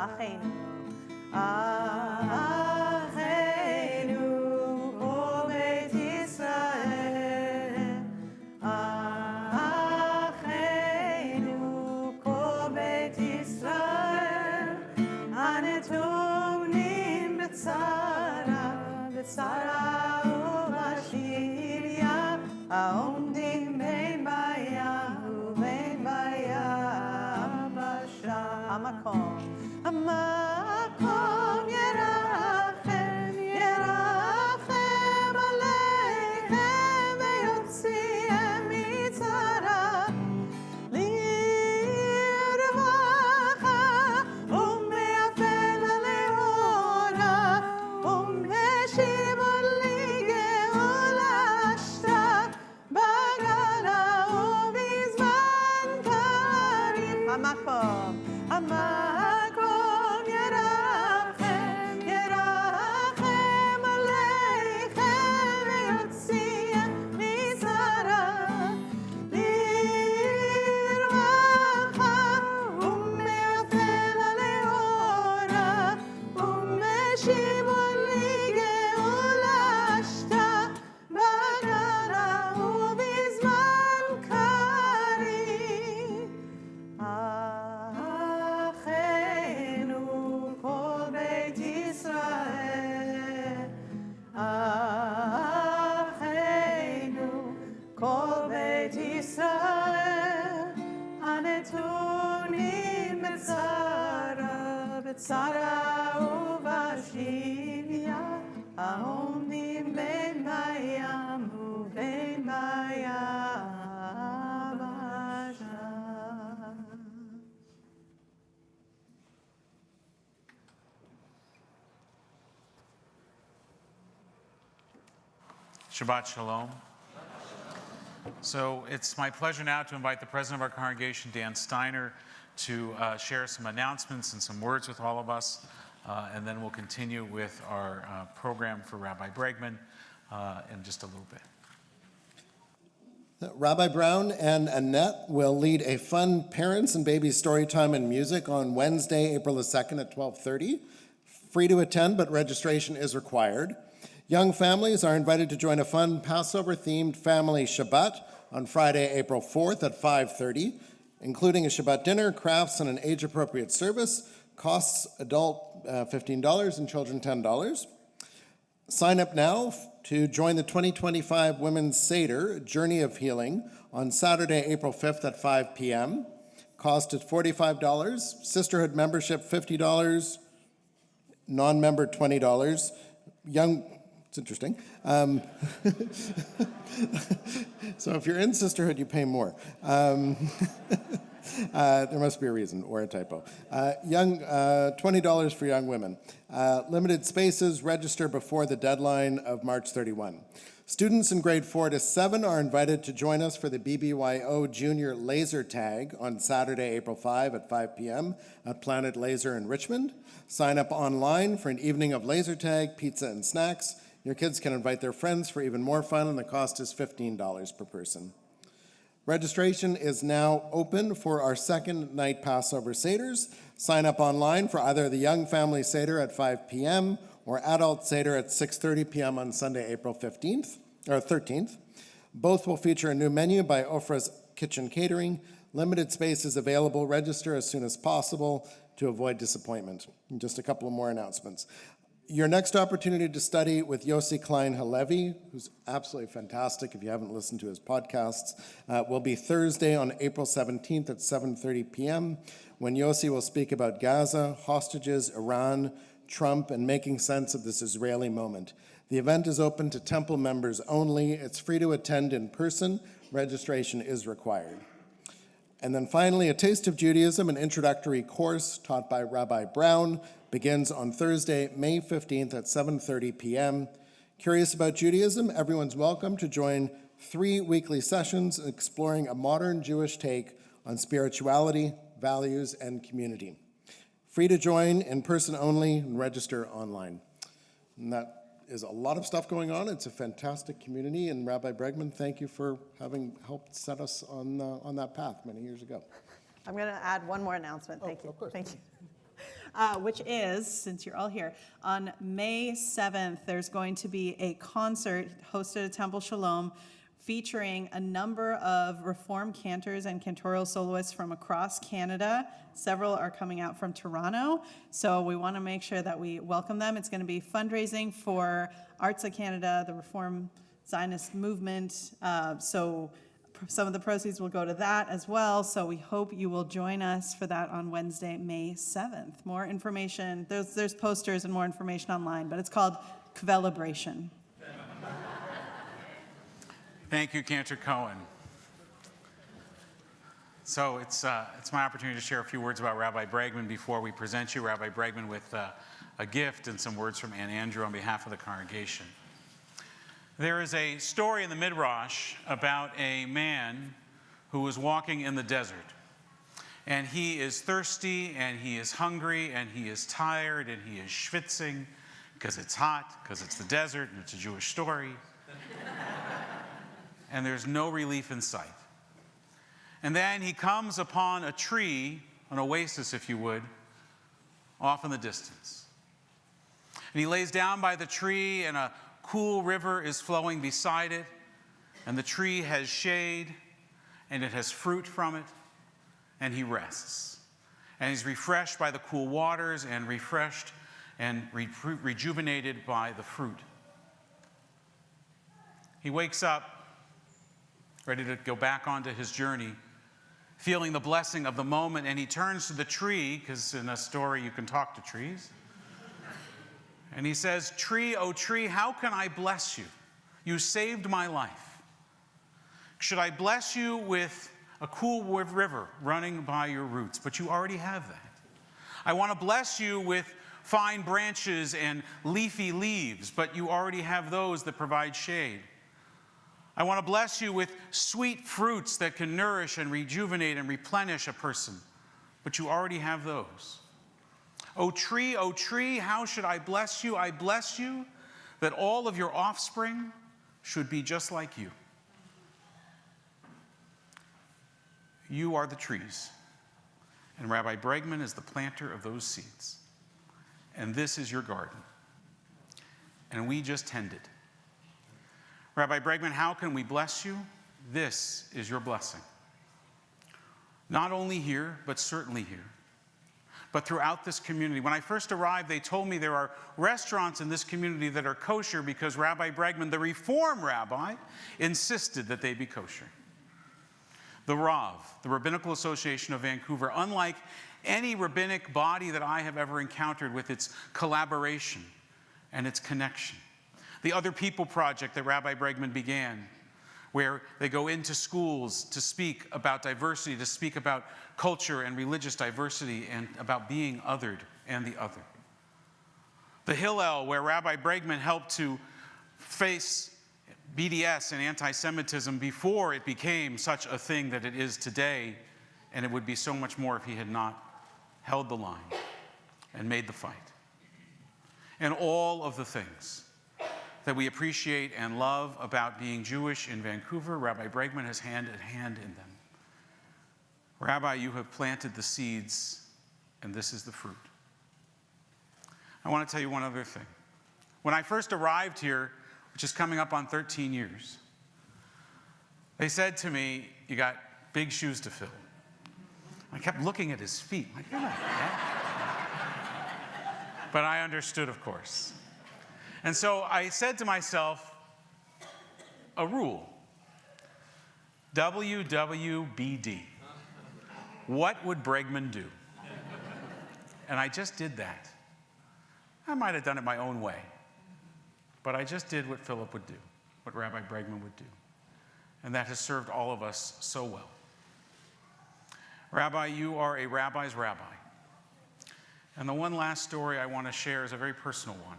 אחינו, אחינו כל בית ישראל, אחינו כל בית ישראל, הנתונים בצרה ובשביה, העומדים בין בים ובין ביבשה. המקום ירחם, ירחם עליהם ויוציאם מצרה לרווחה ומאפל לאורה ומשיבו לגאולה שתה בגלה ובזמן קריב. המקום ירחם, ירחם עליכם ויוציאם מצרה לרווחה ומאפל לאורה ומשיבו לגאולה שתה בגלה ובזמן קריב. אחינו כל בית ישראל, אחינו כל בית ישראל, הנתונים בצרה ובשביה, העומדים בין בים ובין ביבשה. Shabbat Shalom. So it's my pleasure now to invite the president of our congregation, Dan Steiner, to share some announcements and some words with all of us, and then we'll continue with our program for Rabbi Bregman in just a little bit. Rabbi Brown and Annette will lead a fun parents and baby story time and music on Wednesday, April the 2nd at 12:30. Free to attend, but registration is required. Young families are invited to join a fun Passover-themed family Shabbat on Friday, April 4th at 5:30, including a Shabbat dinner, crafts, and an age-appropriate service. Costs adult $15 and children $10. Sign up now to join the 2025 Women's Seder, Journey of Healing, on Saturday, April 5th at 5 p.m. Cost is $45. Sisterhood membership $50. Non-member $20. It's interesting. So if you're in Sisterhood, you pay more. There must be a reason, or a typo. $20 for young women. Limited spaces, register before the deadline of March 31. Students in grade 4 to 7 are invited to join us for the BBYO Junior Laser Tag on Saturday, April 5 at 5 p.m. at Planet Laser in Richmond. Sign up online for an evening of laser tag, pizza, and snacks. Your kids can invite their friends for even more fun, and the cost is $15 per person. Registration is now open for our second night Passover Seders. Sign up online for either the Young Family Seder at 5 p.m. or Adult Seder at 6:30 p.m. on Sunday, April 13th. Both will feature a new menu by Ofra's Kitchen Catering. Limited space is available. Register as soon as possible to avoid disappointment. And just a couple of more announcements. Your next opportunity to study with Yossi Klein Halevi, who's absolutely fantastic if you haven't listened to his podcasts, will be Thursday on April 17th at 7:30 p.m. when Yossi will speak about Gaza, hostages, Iran, Trump, and making sense of this Israeli moment. The event is open to temple members only. It's free to attend in person. Registration is required. And then finally, A Taste of Judaism, an introductory course taught by Rabbi Brown, begins on Thursday, May 15th at 7:30 p.m. Curious about Judaism? Everyone's welcome to join 3 weekly sessions exploring a modern Jewish take on spirituality, values, and community. Free to join in person only and register online. And that is a lot of stuff going on. It's a fantastic community, and Rabbi Bregman, thank you for having helped set us on that path many years ago. I'm going to add one more announcement. Thank you. Of course. Thank you. Which is, since you're all here, on May 7th, there's going to be a concert hosted at Temple Sholom featuring a number of Reform cantors and cantorial soloists from across Canada. Several are coming out from Toronto, so we want to make sure that we welcome them. It's going to be fundraising for Arts of Canada, the Reform Zionist movement, so some of the proceeds will go to that as well, so we hope you will join us for that on Wednesday, May 7th. More information, there's posters and more information online, but it's called Kabbalat. Thank you, Cantor Cohen. So it's my opportunity to share a few words about Rabbi Bregman before we present you, Rabbi Bregman, with a gift and some words from Ann Andrew on behalf of the congregation. There is a story in the Midrash about a man who was walking in the desert. And he is thirsty, and he is hungry, and he is tired, and he is schwitzing because it's hot, because it's the desert, and it's a Jewish story. And there's no relief in sight. And then he comes upon a tree, an oasis, if you would, off in the distance. And he lays down by the tree, and a cool river is flowing beside it, and the tree has shade, and it has fruit from it, and he rests. And he's refreshed by the cool waters, and refreshed and rejuvenated by the fruit. He wakes up, ready to go back onto his journey, feeling the blessing of the moment, and he turns to the tree, because in a story you can talk to trees. And he says, "Tree, oh tree, how can I bless you? You saved my life. Should I bless you with a cool river running by your roots? But you already have that. I want to bless you with fine branches and leafy leaves, but you already have those that provide shade. I want to bless you with sweet fruits that can nourish and rejuvenate and replenish a person, but you already have those. O tree, how should I bless you? I bless you that all of your offspring should be just like you. You are the trees, and Rabbi Bregman is the planter of those seeds. And this is your garden, and we just tend it. Rabbi Bregman, how can we bless you? This is your blessing. Not only here, but certainly here, but throughout this community. When I first arrived, they told me there are restaurants in this community that are kosher because Rabbi Bregman, the Reform rabbi, insisted that they be kosher. The Rav, the Rabbinical Association of Vancouver, unlike any rabbinic body that I have ever encountered with its collaboration and its connection. The Other People Project that Rabbi Bregman began, where they go into schools to speak about diversity, to speak about culture and religious diversity, and about being othered and the other. The Hillel, where Rabbi Bregman helped to face BDS and anti-Semitism before it became such a thing that it is today, and it would be so much more if he had not held the line and made the fight. And all of the things that we appreciate and love about being Jewish in Vancouver, Rabbi Bregman has hand in hand in them. Rabbi, you have planted the seeds, and this is the fruit. I want to tell you one other thing. When I first arrived here, which is coming up on 13 years, they said to me, "You got big shoes to fill." I kept looking at his feet, like, "You're not that." But I understood, of course. And so I said to myself, a rule, WWBD. What would Bregman do? And I just did that. I might have done it my own way, but I just did what Philip would do, what Rabbi Bregman would do. And that has served all of us so well. Rabbi, you are a rabbi's rabbi. And the one last story I want to share is a very personal one.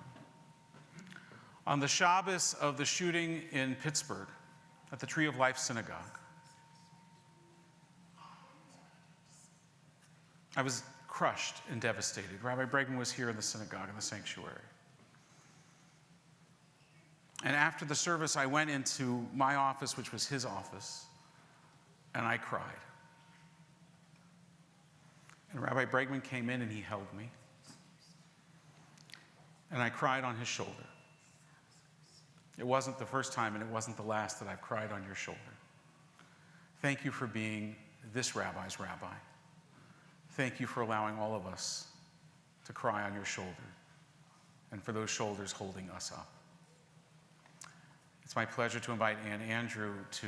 On the Shabbos of the shooting in Pittsburgh at the Tree of Life Synagogue, I was crushed and devastated. Rabbi Bregman was here in the synagogue, in the sanctuary. And after the service, I went into my office, which was his office, and I cried. And Rabbi Bregman came in and he held me. And I cried on his shoulder. It wasn't the first time and it wasn't the last that I've cried on your shoulder. Thank you for being this rabbi's rabbi. Thank you for allowing all of us to cry on your shoulder and for those shoulders holding us up. It's my pleasure to invite Ann Andrew to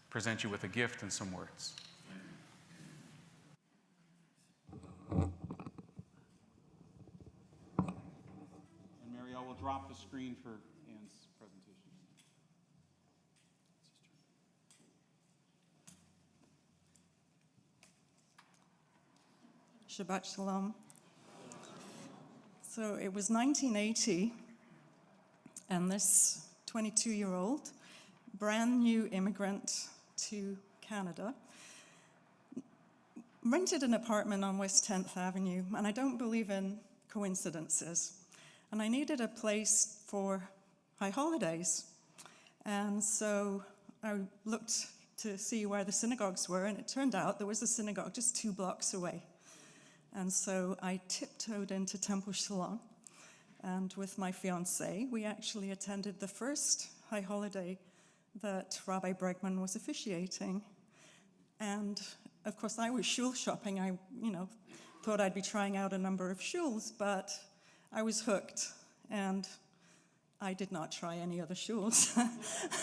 present you with a gift and some words. And Mary, I will drop the screen for Ann's presentation. Shabbat Shalom. So it was 1980, and this 22-year-old, brand new immigrant to Canada, rented an apartment on West 10th Avenue, and I don't believe in coincidences. And I needed a place for high holidays. And so I looked to see where the synagogues were, and it turned out there was a synagogue just 2 blocks away. And so I tiptoed into Temple Sholom, and with my fiancé, we actually attended the first high holiday that Rabbi Bregman was officiating. And of course, I was shul shopping. I, thought I'd be trying out a number of shuls, but I was hooked, and I did not try any other shuls.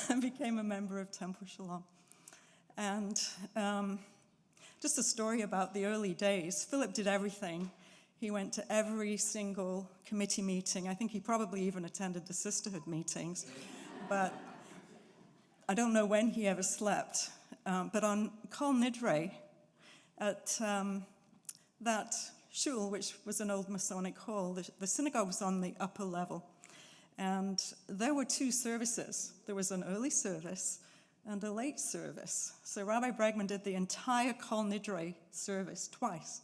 I became a member of Temple Sholom. And just a story about the early days. Philip did everything. He went to every single committee meeting. I think he probably even attended the sisterhood meetings. But I don't know when he ever slept. But on Kol Nidre, at that shul, which was an old Masonic hall, the synagogue was on the upper level. And there were 2 services. There was an early service and a late service. So Rabbi Bregman did the entire Kol Nidre service twice.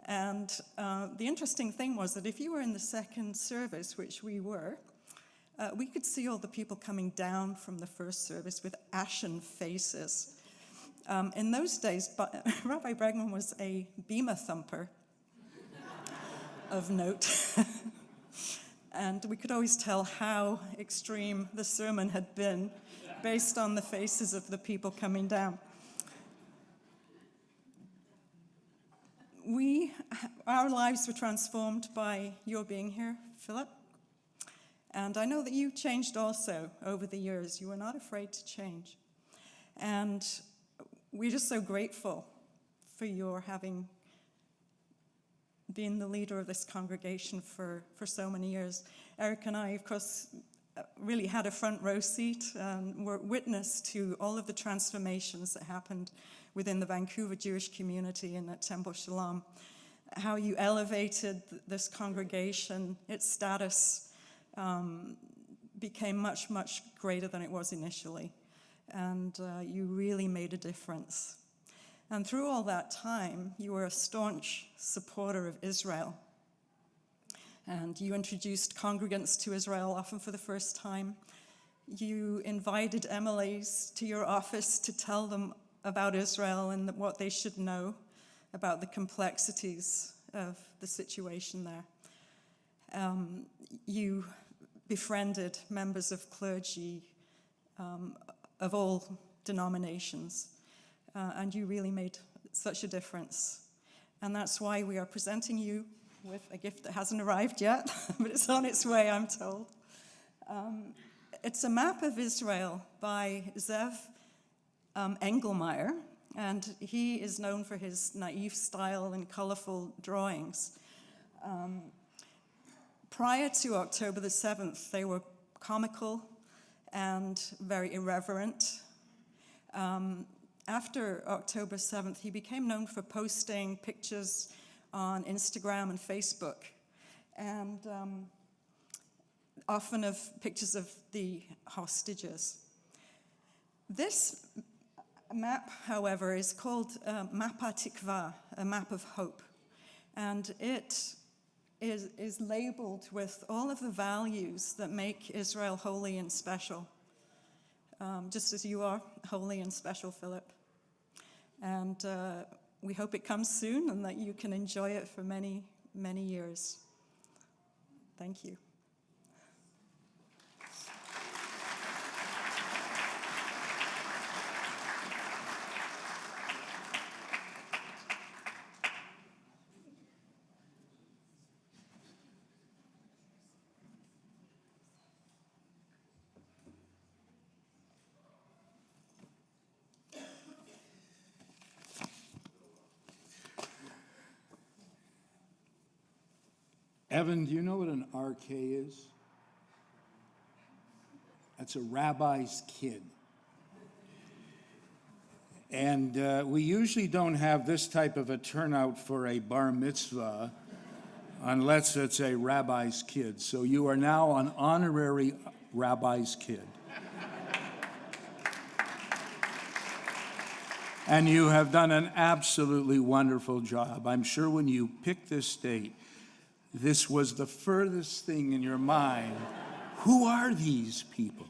And the interesting thing was that if you were in the second service, which we were, we could see all the people coming down from the first service with ashen faces. In those days, Rabbi Bregman was a bema thumper of note. And we could always tell how extreme the sermon had been based on the faces of the people coming down. Our lives were transformed by your being here, Philip. And I know that you changed also over the years. You were not afraid to change. And we're just so grateful for your having been the leader of this congregation for so many years. Eric and I, of course, really had a front row seat and were witness to all of the transformations that happened within the Vancouver Jewish community and at Temple Sholom. How you elevated this congregation, its status became much, much greater than it was initially. And you really made a difference. And through all that time, you were a staunch supporter of Israel. And you introduced congregants to Israel, often for the first time. You invited MLAs to your office to tell them about Israel and what they should know about the complexities of the situation there. You befriended members of clergy of all denominations, and you really made such a difference. And that's why we are presenting you with a gift that hasn't arrived yet, but it's on its way, I'm told. It's a map of Israel by Zev Engelmeyer, and he is known for his naive style and colorful drawings. Prior to October the 7th, they were comical and very irreverent. After October 7th, he became known for posting pictures on Instagram and Facebook, and often of pictures of the hostages. This map, however, is called Mapa Tikva, a map of hope, and it is labeled with all of the values that make Israel holy and special, just as you are holy and special, Philip. And we hope it comes soon and that you can enjoy it for many, many years. Thank you. Evan, do you know what an RK is? That's a rabbi's kid. And we usually don't have this type of a turnout for a bar mitzvah unless it's a rabbi's kid. So you are now an honorary rabbi's kid. And you have done an absolutely wonderful job. I'm sure when you picked this date, this was the furthest thing in your mind. Who are these people?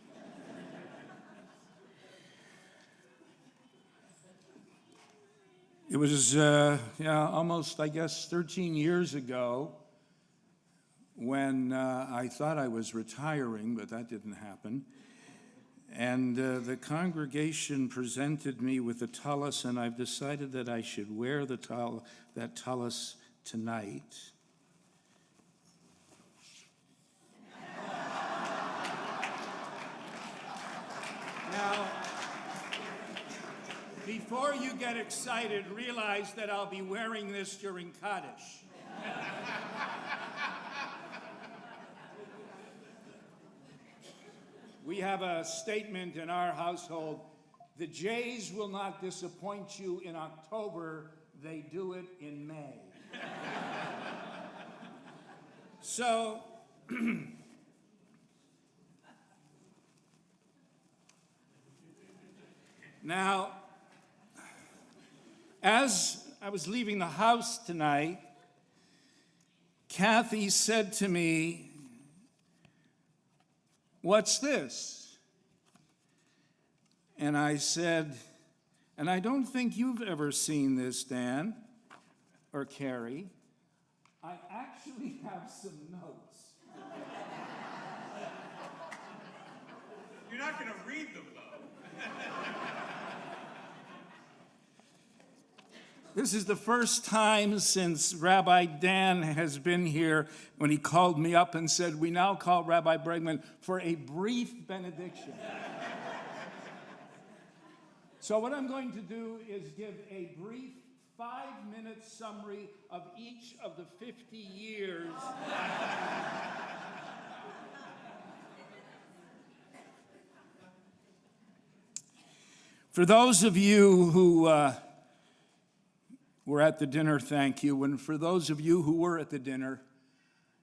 It was almost, I guess, 13 years ago when I thought I was retiring, but that didn't happen. And the congregation presented me with a tallis, and I've decided that I should wear that tallis tonight. Now, before you get excited, realize that I'll be wearing this during Kaddish. We have a statement in our household: the Jays will not disappoint you in October, they do it in May. So, now, as I was leaving the house tonight, Kathy said to me, "What's this?" And I said, "And I don't think you've ever seen this, Dan or Carrie. I actually have some notes." You're not going to read them, though. This is the first time since Rabbi Dan has been here when he called me up and said, "We now call Rabbi Bregman for a brief benediction." So what I'm going to do is give a brief 5-minute summary of each of the 50 years. For those of you who were at the dinner, thank you. And for those of you who were at the dinner,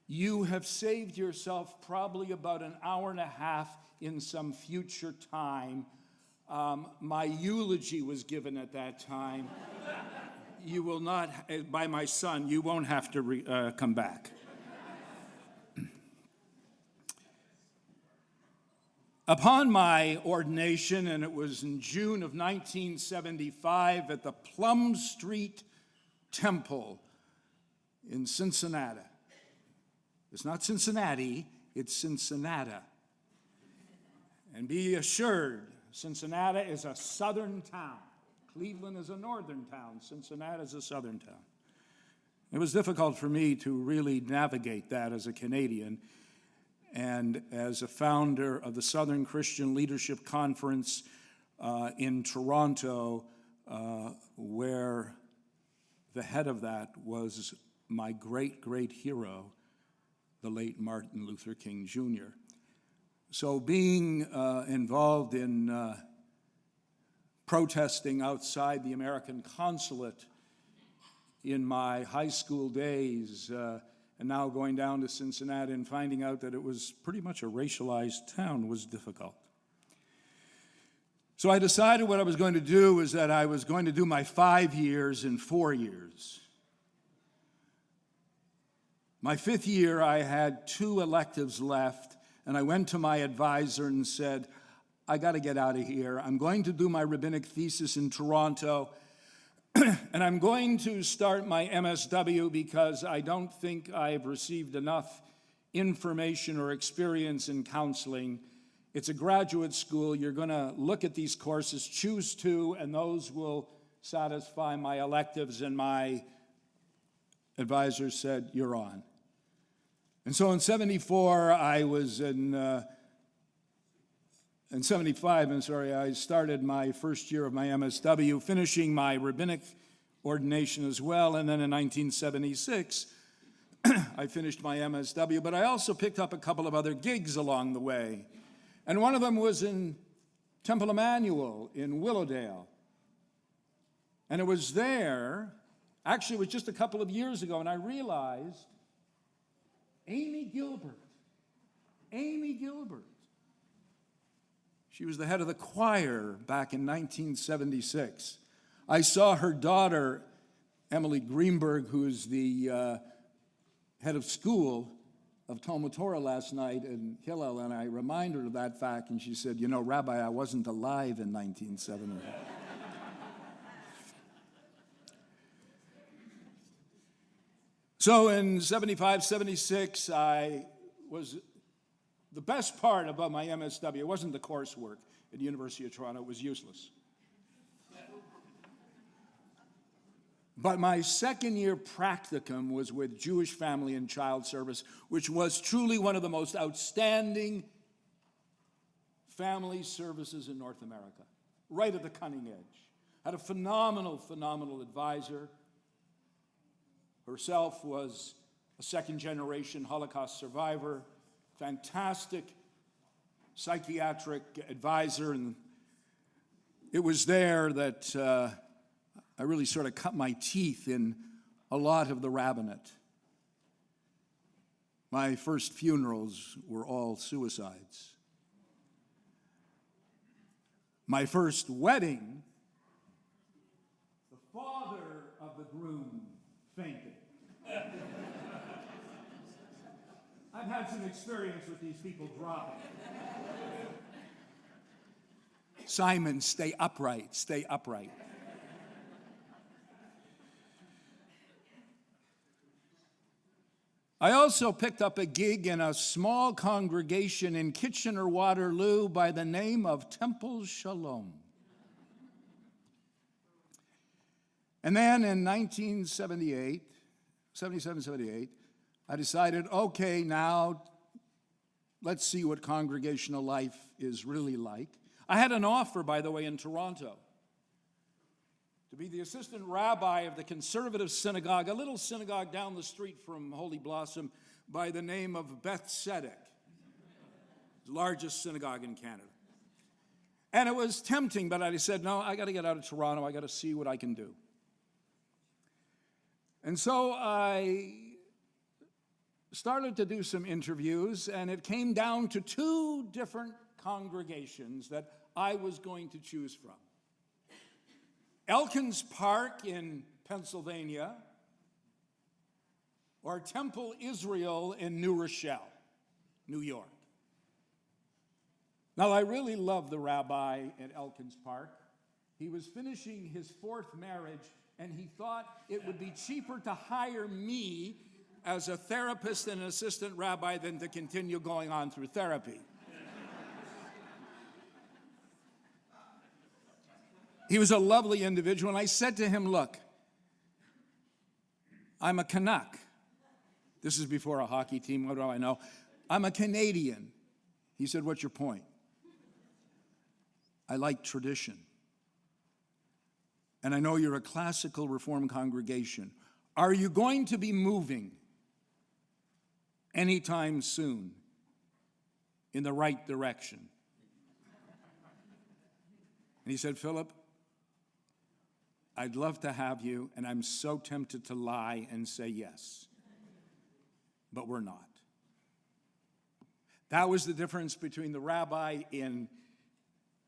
you have saved yourself probably about an hour and a half in some future time. My eulogy was given at that time. You will not, by my son, you won't have to come back. Upon my ordination, and it was in June of 1975 at the Plum Street Temple in Cincinnati. It's not Cincinnati, it's Cincinnati. And be assured, Cincinnati is a southern town. Cleveland is a northern town. Cincinnati is a southern town. It was difficult for me to really navigate that as a Canadian and as a founder of the Southern Christian Leadership Conference in Toronto, where the head of that was my great, great hero, the late Martin Luther King Jr. So being involved in protesting outside the American consulate in my high school days, and now going down to Cincinnati and finding out that it was pretty much a racialized town was difficult. So I decided what I was going to do is that I was going to do my 5 years in 4 years. My 5th year, I had 2 electives left, and I went to my advisor and said, I got to get out of here. I'm going to do my rabbinic thesis in Toronto, and I'm going to start my MSW because I don't think I've received enough information or experience in counseling. It's a graduate school. You're going to look at these courses, choose 2, and those will satisfy my electives. And my advisor said, you're on. And so in 74, I was in 75, I started my first year of my MSW, finishing my rabbinic ordination as well. And then in 1976, I finished my MSW, but I also picked up a couple of other gigs along the way. And one of them was in Temple Emmanuel in Willowdale. And it was there, actually it was just a couple of years ago, and I realized Amy Gilbert. She was the head of the choir back in 1976. I saw her daughter, Emily Greenberg, who's the head of school of Talmud Torah last night in Hillel, and I reminded her of that fact, and she said, you know, Rabbi, I wasn't alive in 1970. So in 75, 76, the best part about my MSW, it wasn't the coursework at the University of Toronto, it was useless. But my second year practicum was with Jewish Family and Child Service, which was truly one of the most outstanding family services in North America, right at the cutting edge. Had a phenomenal advisor. Herself was a second-generation Holocaust survivor, fantastic psychiatric advisor, and it was there that I really sort of cut my teeth in a lot of the rabbinate. My first funerals were all suicides. My first wedding, the father of the groom fainted. I've had some experience with these people dropping. Simon, stay upright, stay upright. I also picked up a gig in a small congregation in Kitchener-Waterloo by the name of Temple Sholom. And then in 1978, 77, 78, I decided, okay, now let's see what congregational life is really like. I had an offer, by the way, in Toronto to be the assistant rabbi of the conservative synagogue, a little synagogue down the street from Holy Blossom by the name of Beth Tzedek, the largest synagogue in Canada. And it was tempting, but I said, no, I got to get out of Toronto. I got to see what I can do. And so I started to do some interviews, and it came down to 2 different congregations that I was going to choose from. Elkins Park in Pennsylvania, or Temple Israel in New Rochelle, New York. Now, I really love the rabbi at Elkins Park. He was finishing his 4th marriage, and he thought it would be cheaper to hire me as a therapist and an assistant rabbi than to continue going on through therapy. He was a lovely individual, and I said to him, look, I'm a Canuck. This is before a hockey team. What do I know? I'm a Canadian. He said, what's your point? I like tradition. And I know you're a classical Reformed congregation. Are you going to be moving anytime soon in the right direction? And he said, Philip, I'd love to have you, and I'm so tempted to lie and say yes. But we're not. That was the difference between the rabbi in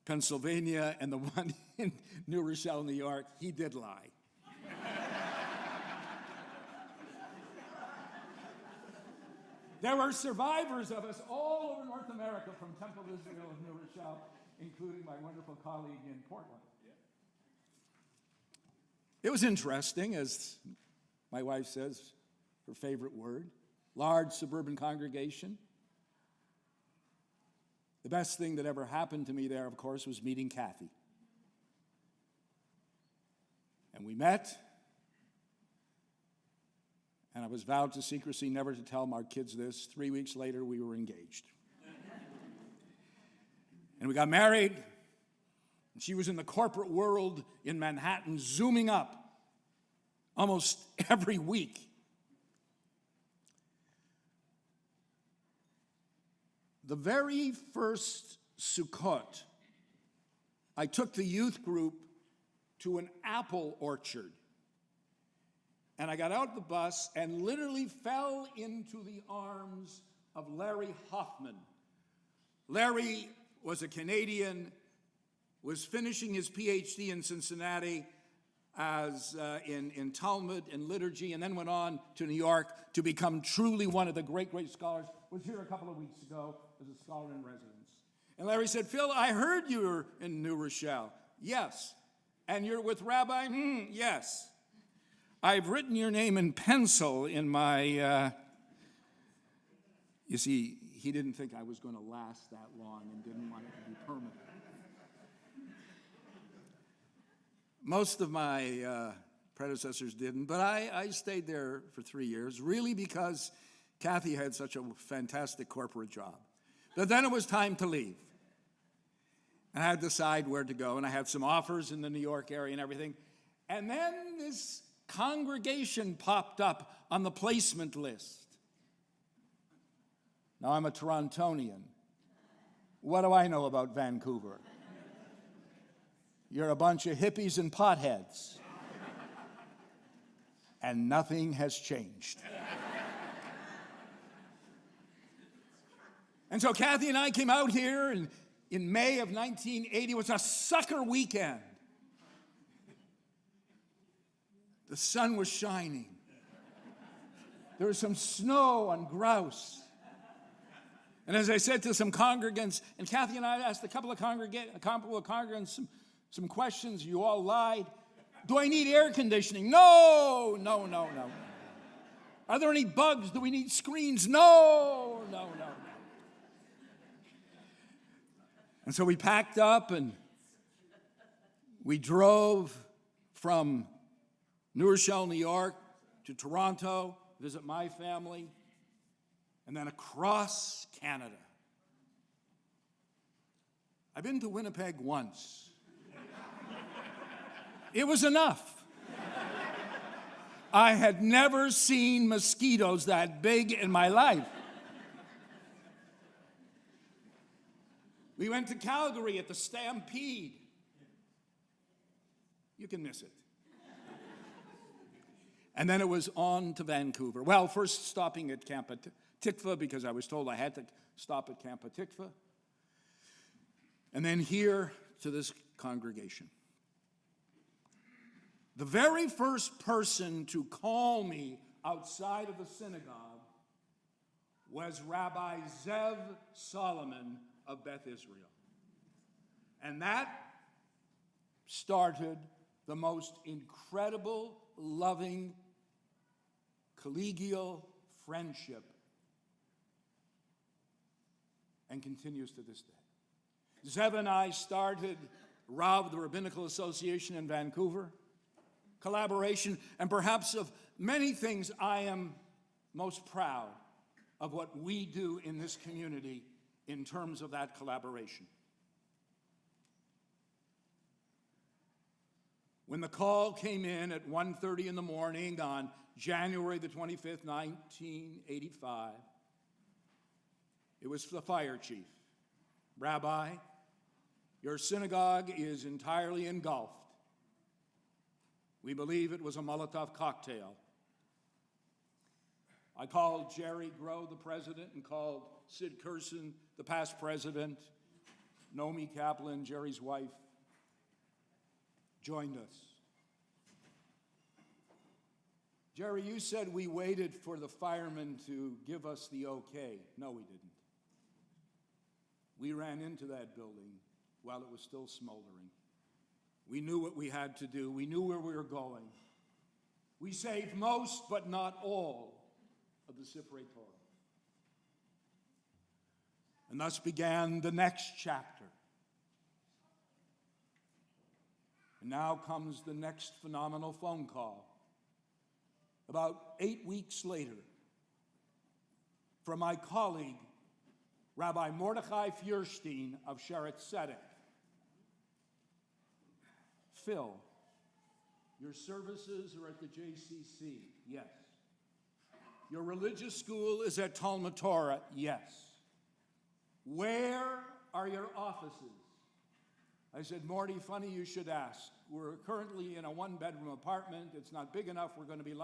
Pennsylvania and the one in New Rochelle, New York. He did lie. There were survivors of us all over North America from Temple Israel of New Rochelle, including my wonderful colleague in Portland. It was interesting, as my wife says, her favorite word, large suburban congregation. The best thing that ever happened to me there, of course, was meeting Kathy. And we met, and I was vowed to secrecy, never to tell our kids this. 3 weeks later, we were engaged. And we got married. And she was in the corporate world in Manhattan, zooming up almost every week. The very first Sukkot, I took the youth group to an apple orchard. And I got out of the bus and literally fell into the arms of Larry Hoffman. Larry was a Canadian, was finishing his PhD in Cincinnati as in Talmud and liturgy, and then went on to New York to become truly one of the great scholars. Was here a couple of weeks ago as a scholar in residence. And Larry said, Phil, I heard you were in New Rochelle. Yes. And you're with Rabbi? Yes. I've written your name in pencil in my, you see, he didn't think I was going to last that long and didn't want it to be permanent. Most of my predecessors didn't, but I stayed there for 3 years, really because Kathy had such a fantastic corporate job. But then it was time to leave. And I had to decide where to go, and I had some offers in the New York area and everything. And then this congregation popped up on the placement list. Now, I'm a Torontonian. What do I know about Vancouver? You're a bunch of hippies and potheads. And nothing has changed. And so Kathy and I came out here in May of 1980. It was a sucker weekend. The sun was shining. There was some snow on grouse. And as I said to some congregants, and Kathy and I asked a couple of congregants some questions, you all lied. Do I need air conditioning? No. Are there any bugs? Do we need screens? No. And so we packed up and we drove from New Rochelle, New York to Toronto, visit my family, and then across Canada. I've been to Winnipeg once. It was enough. I had never seen mosquitoes that big in my life. We went to Calgary at the Stampede. You can miss it. And then it was on to Vancouver. Well, first stopping at Camp Tikva because I was told I had to stop at Camp Tikva. And then here to this congregation. The very first person to call me outside of the synagogue was Rabbi Zev Solomon of Beth Israel. And that started the most incredible, loving, collegial friendship and continues to this day. Zev and I started RAV, the Rabbinical Association in Vancouver. collaboration, and perhaps of many things, I am most proud of what we do in this community in terms of that collaboration. When the call came in at 1:30 in the morning on January the 25th, 1985, it was the fire chief. Rabbi, your synagogue is entirely engulfed. We believe it was a Molotov cocktail. I called Jerry Groh, the president, and called Sid Kerson, the past president. Naomi Kaplan, Jerry's wife, joined us. Jerry, you said we waited for the firemen to give us the okay. No, we didn't. We ran into that building while it was still smoldering. We knew what we had to do. We knew where we were going. We saved most, but not all, of the Sifrei Torah. And thus began the next chapter. And now comes the next phenomenal phone call. About 8 weeks later, from my colleague, Rabbi Mordechai Feuerstein of Sheretz Tzedek. Phil, your services are at the JCC. Yes. Your religious school is at Talmud Torah. Yes. Where are your offices? I said, Morty, funny you should ask. We're currently in a one-bedroom apartment. It's not big enough. We're going to be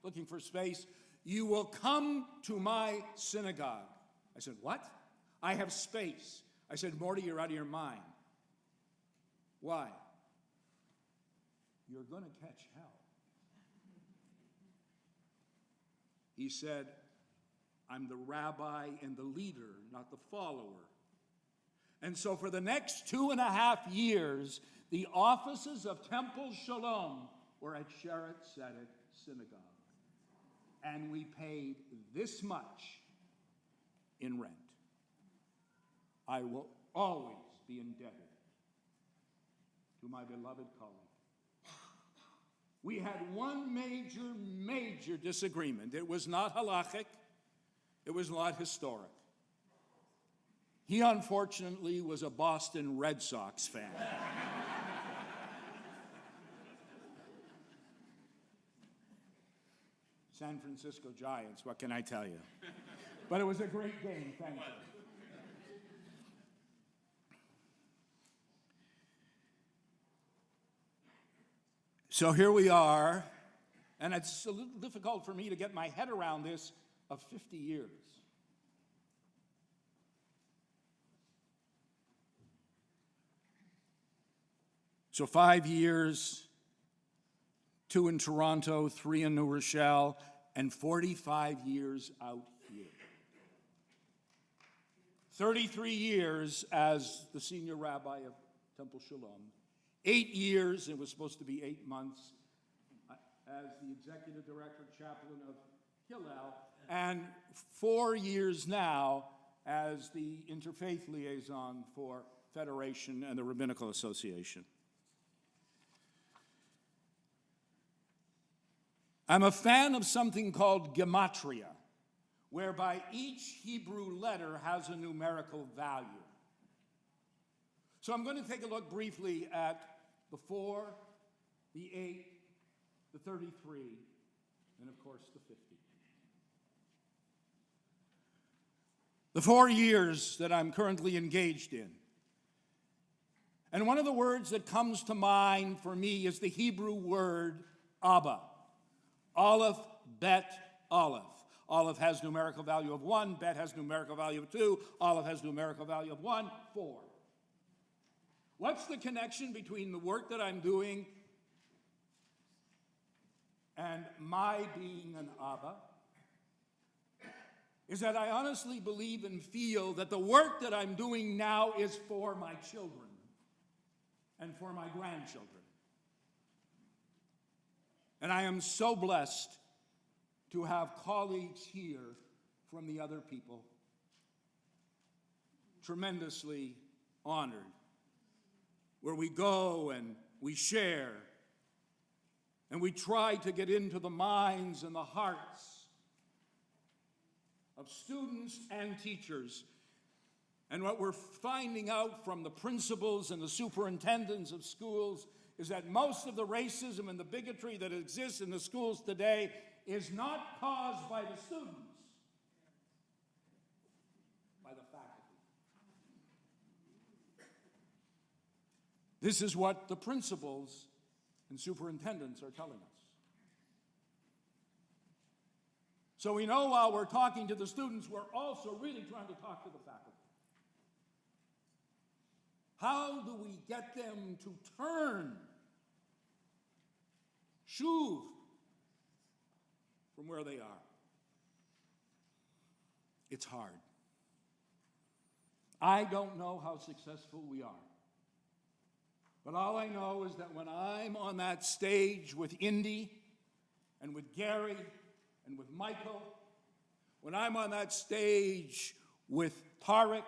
looking for space. You will come to my synagogue. I said, what? I have space. I said, Morty, you're out of your mind. Why? You're going to catch hell. He said, I'm the rabbi and the leader, not the follower. And so for the next 2.5 years, the offices of Temple Sholom were at Sheretz Tzedek Synagogue. And we paid this much in rent. I will always be indebted to my beloved colleague. We had one major disagreement. It was not halachic. It was not historic. He, unfortunately, was a Boston Red Sox fan. San Francisco Giants, what can I tell you? But it was a great game, thank you. So here we are, and it's a little difficult for me to get my head around this, of 50 years. So 5 years, 2 in Toronto, 3 in New Rochelle, and 45 years out here. 33 years as the senior rabbi of Temple Shalom. 8 years, it was supposed to be 8 months, as the executive director, chaplain of Hillel, and 4 years now as the interfaith liaison for Federation and the Rabbinical Association. I'm a fan of something called gematria, whereby each Hebrew letter has a numerical value. So I'm going to take a look briefly at the 4, the 8, the 33, and of course the 50. The 4 years that I'm currently engaged in. And one of the words that comes to mind for me is the Hebrew word Abba. Aleph, Bet, Aleph. Aleph has numerical value of 1, Bet has numerical value of 2, Aleph has numerical value of 1, 4. What's the connection between the work that I'm doing and my being an Abba? Is that I honestly believe and feel that the work that I'm doing now is for my children and for my grandchildren. And I am so blessed to have colleagues here from the other people. Tremendously honored. Where we go and we share And we try to get into the minds and the hearts of students and teachers. And what we're finding out from the principals and the superintendents of schools is that most of the racism and the bigotry that exists in the schools today is not caused by the students, by the faculty. This is what the principals and superintendents are telling us. So we know while we're talking to the students, we're also really trying to talk to the faculty. How do we get them to turn, shuv, from where they are? It's hard. I don't know how successful we are. But all I know is that when I'm on that stage with Indy and with Gary and with Michael, when I'm on that stage with Tarek,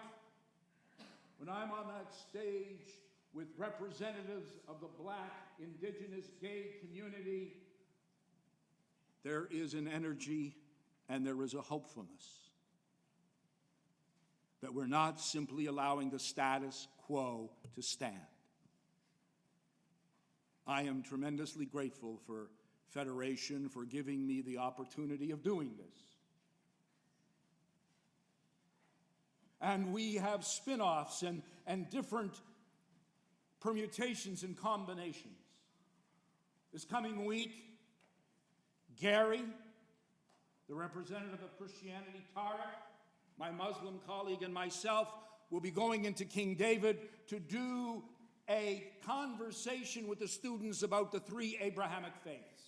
when I'm on that stage with representatives of the Black, Indigenous, gay community, there is an energy and there is a hopefulness that we're not simply allowing the status quo to stand. I am tremendously grateful for Federation for giving me the opportunity of doing this. And we have spin-offs and different permutations and combinations. This coming week, Gary, the representative of Christianity, Tarek, my Muslim colleague, and myself will be going into King David to do a conversation with the students about the three Abrahamic faiths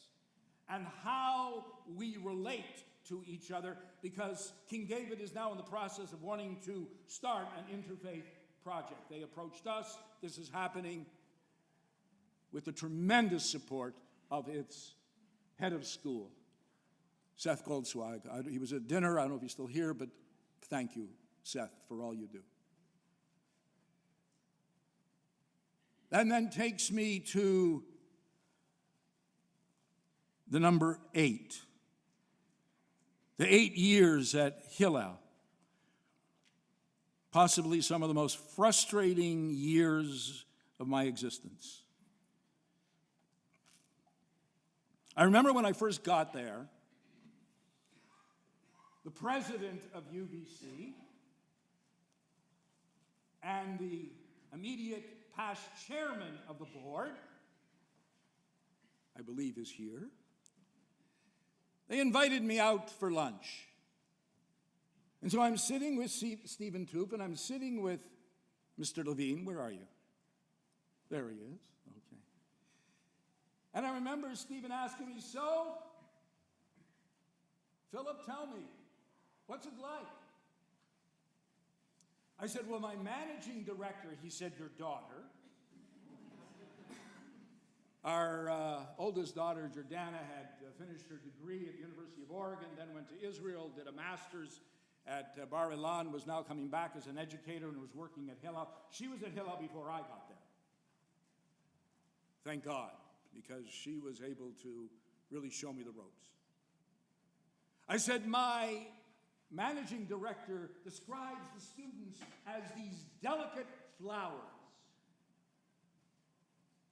and how we relate to each other, because King David is now in the process of wanting to start an interfaith project. They approached us. This is happening with the tremendous support of its head of school, Seth Goldswag. He was at dinner. I don't know if he's still here, but thank you, Seth, for all you do. That then takes me to the number 8. The 8 years at Hillel. Possibly some of the most frustrating years of my existence. I remember when I first got there, the president of UBC and the immediate past chairman of the board, I believe is here, they invited me out for lunch. And so I'm sitting with Stephen Toop, and I'm sitting with Mr. Levine. Where are you? There he is. Okay. And I remember Stephen asking me, so, Philip, tell me, what's it like? I said, well, my managing director, he said, your daughter. Our oldest daughter, Jordana, had finished her degree at the University of Oregon, then went to Israel, did a master's at Bar Ilan, was now coming back as an educator and was working at Hillel. She was at Hillel before I got there. Thank God, because she was able to really show me the ropes. I said, my managing director describes the students as these delicate flowers.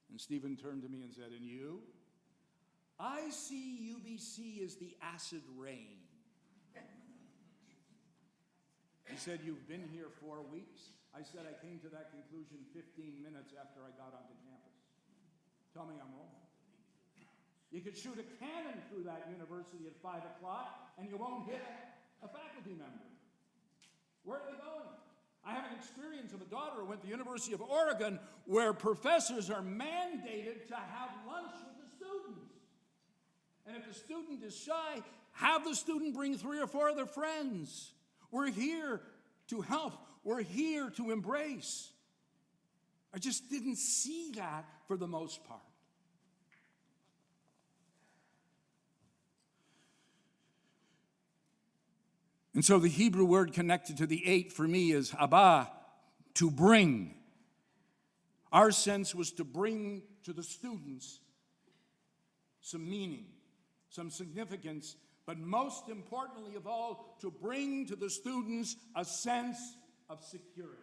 And Stephen turned to me and said, and you? I see UBC as the acid rain. He said, you've been here 4 weeks? I said, I came to that conclusion 15 minutes after I got onto campus. Tell me I'm wrong. You could shoot a cannon through that university at 5 o'clock and you won't hit a faculty member. Where are they going? I have an experience of a daughter who went to the University of Oregon where professors are mandated to have lunch with the students. And if the student is shy, have the student bring 3 or 4 other friends. We're here to help. We're here to embrace. I just didn't see that for the most part. And so the Hebrew word connected to the 8 for me is haba, to bring. Our sense was to bring to the students some meaning, some significance, but most importantly of all, to bring to the students a sense of security.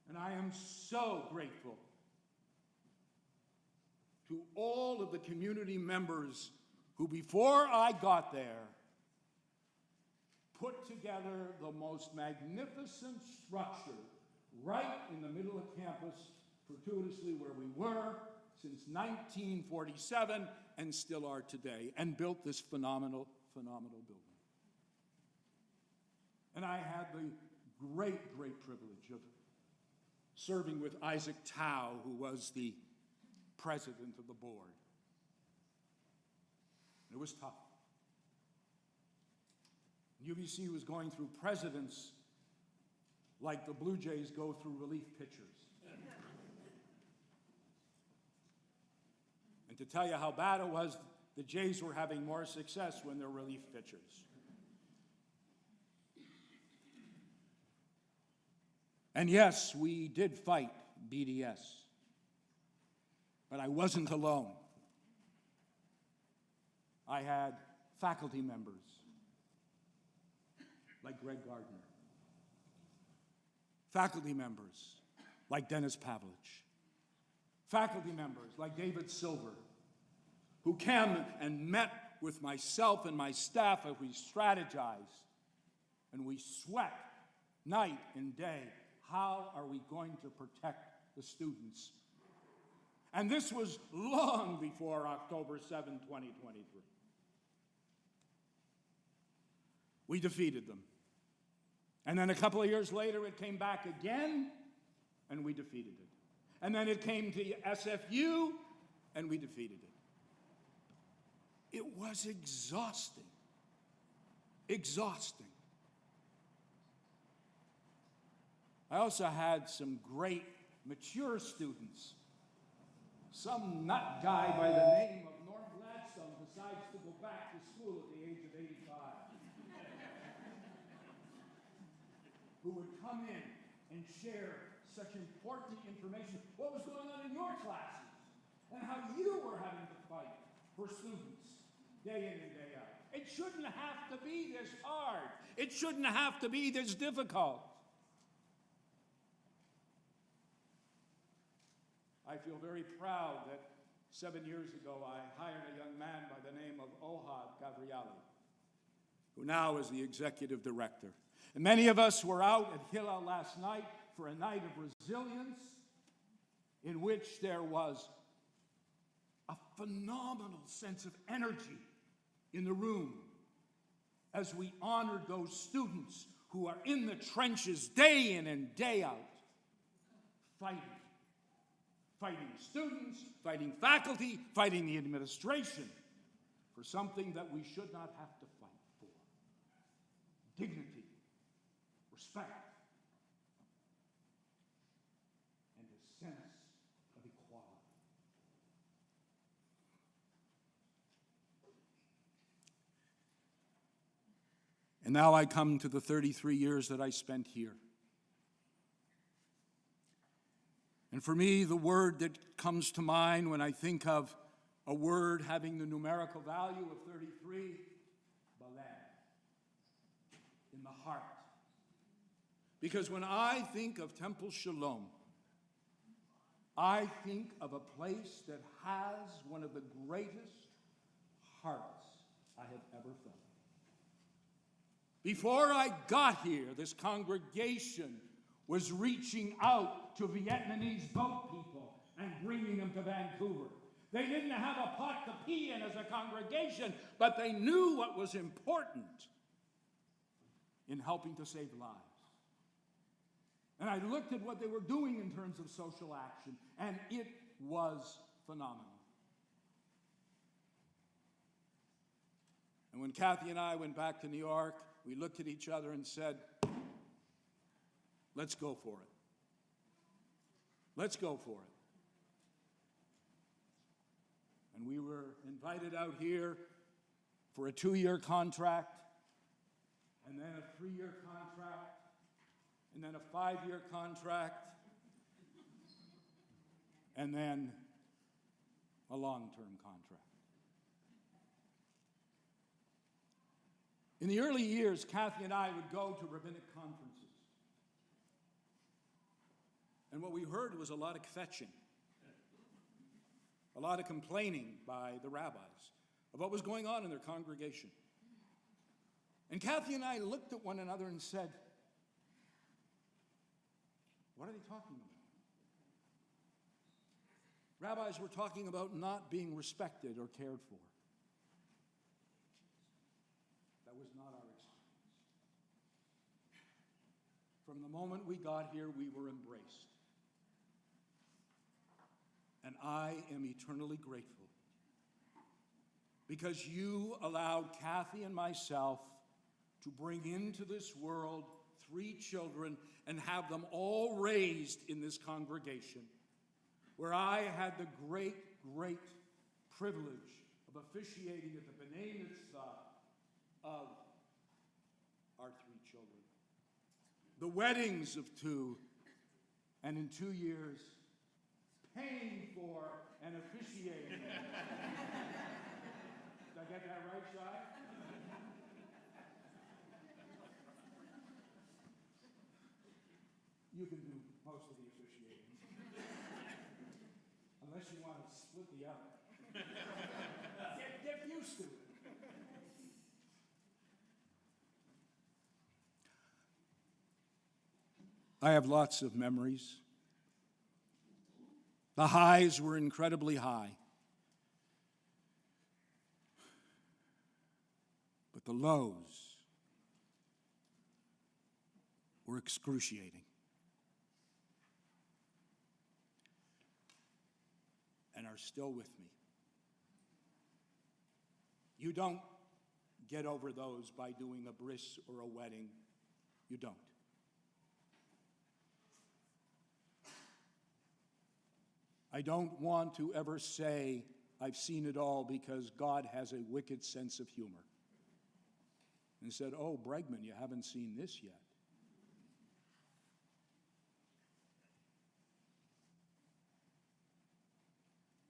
And I am so grateful to all of the community members who, before I got there, put together the most magnificent structure right in the middle of campus, fortuitously where we were since 1947 and still are today, and built this phenomenal building. And I had the great privilege of serving with Isaac Tao, who was the president of the board. It was tough. UBC was going through presidents like the Blue Jays go through relief pitchers. And to tell you how bad it was, the Jays were having more success when they're relief pitchers. And yes, we did fight BDS, but I wasn't alone. I had faculty members like Greg Gardner, faculty members like Dennis Pavlich, faculty members like David Silver, who came and met with myself and my staff as we strategized and we sweat night and day. How are we going to protect the students? And this was long before October 7, 2023. We defeated them. And then a couple of years later, it came back again, and we defeated it. And then it came to SFU, and we defeated it. It was exhausting. Exhausting. I also had some great mature students. Some nut guy by the name of Norm Gladstone decides to go back to school at the age of 85. Who would come in and share such important information, what was going on in your classes, and how you were having to fight for students day in and day out. It shouldn't have to be this hard. It shouldn't have to be this difficult. I feel very proud that 7 years ago I hired a young man by the name of Ohad Gavrieli, who now is the executive director. And many of us were out at Hillel last night for a night of resilience in which there was a phenomenal sense of energy in the room as we honored those students who are in the trenches day in and day out, fighting. Fighting students, fighting faculty, fighting the administration for something that we should not have to fight for. Dignity, respect, and a sense of equality. And now I come to the 33 years that I spent here. And for me, the word that comes to mind when I think of a word having the numerical value of 33, balad, in the heart. Because when I think of Temple Sholom, I think of a place that has one of the greatest hearts I have ever felt. Before I got here, this congregation was reaching out to Vietnamese boat people and bringing them to Vancouver. They didn't have a pot to pee in as a congregation, but they knew what was important in helping to save lives. And I looked at what they were doing in terms of social action, and it was phenomenal. And when Kathy and I went back to New York, we looked at each other and said, let's go for it. Let's go for it. And we were invited out here for a 2-year contract, and then a 3-year contract, and then a 5-year contract, and then a long-term contract. In the early years, Kathy and I would go to rabbinic conferences. And what we heard was a lot of kvetching, a lot of complaining by the rabbis of what was going on in their congregation. And Kathy and I looked at one another and said, what are they talking about? Rabbis were talking about not being respected or cared for. That was not our experience. From the moment we got here, we were embraced. And I am eternally grateful because you allowed Kathy and myself to bring into this world 3 children and have them all raised in this congregation, where I had the great, great privilege of officiating at the B'nai Mitzvah of our 3 children. The weddings of 2, and in 2 years, paying for and officiating. Did I get that right, Shai? You can do most of the officiating. Unless you want to split the other. Get used to it. I have lots of memories. The highs were incredibly high. But the lows were excruciating. And are still with me. You don't get over those by doing a bris or a wedding. You don't. I don't want to ever say I've seen it all because God has a wicked sense of humor. And said, oh, Bregman, you haven't seen this yet.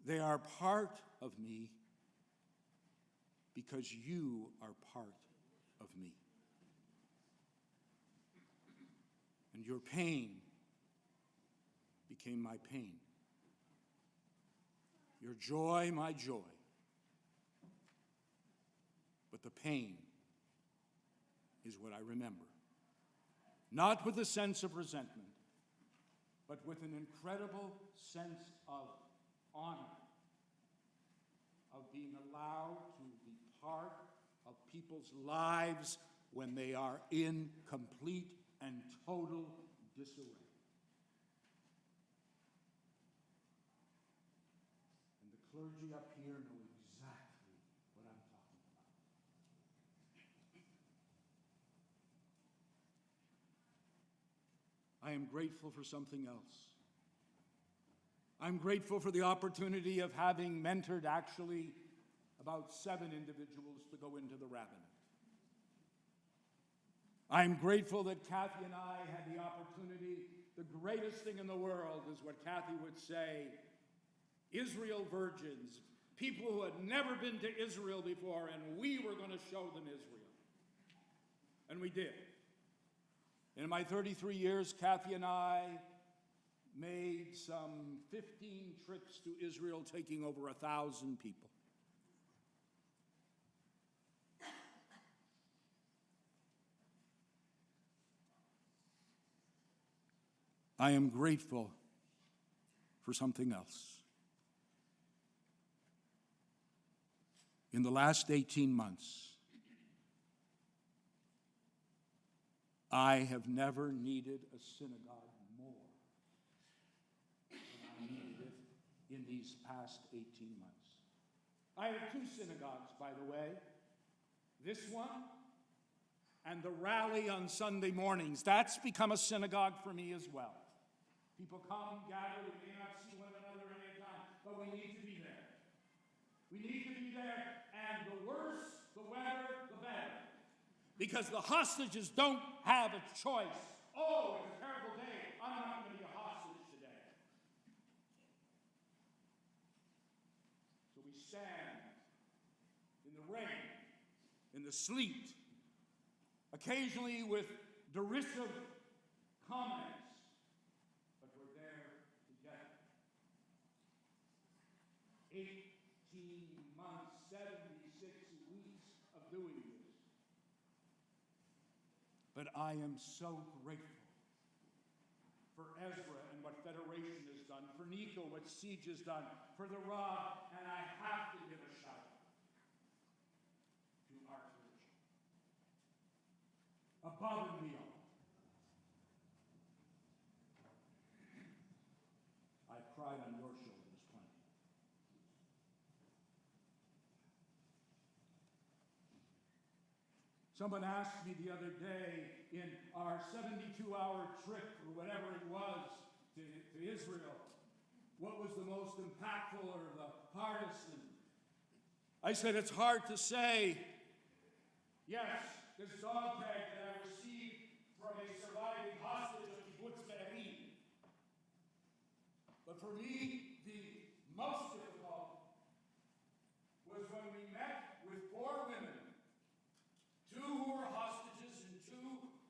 They are part of me because you are part of me. And your pain became my pain. Your joy, my joy. But the pain is what I remember. Not with a sense of resentment, but with an incredible sense of honor, of being allowed to be part of people's lives when they are in complete and total disarray. And the clergy up here know exactly what I'm talking about. I am grateful for something else. I'm grateful for the opportunity of having mentored actually about 7 individuals to go into the rabbinate. I'm grateful that Kathy and I had the opportunity. The greatest thing in the world is what Kathy would say, Israel virgins, people who had never been to Israel before, and we were going to show them Israel. And we did. In my 33 years, Kathy and I made some 15 trips to Israel, taking over 1,000 people. I am grateful for something else. In the last 18 months, I have never needed a synagogue more than I needed it in these past 18 months. I have 2 synagogues, by the way. This one and the rally on Sunday mornings. That's become a synagogue for me as well. People come, gather, we may not see one another any time, but we need to be there. We need to be there, and the worse the weather, the better. Because the hostages don't have a choice. Oh, it's a terrible day. I'm not going to be a hostage today. We stand in the rain, in the sleet, occasionally with derisive comments, but we're there together. 18 months, 76 weeks of doing this. But I am so grateful for Ezra and what Federation has done, for Nico, what Siege has done, for the Rav, and I have to give a shout out to our clergy. Above and beyond. I cried on your shoulders plenty. Someone asked me the other day in our 72-hour trip, or whatever it was, to Israel, what was the most impactful or the hardest? And I said, it's hard to say. Yes, this dog tag that I received from a surviving hostage of Kibbutz Be'eri. But for me, the most difficult was when we met with 4 women, 2 who were hostages and 2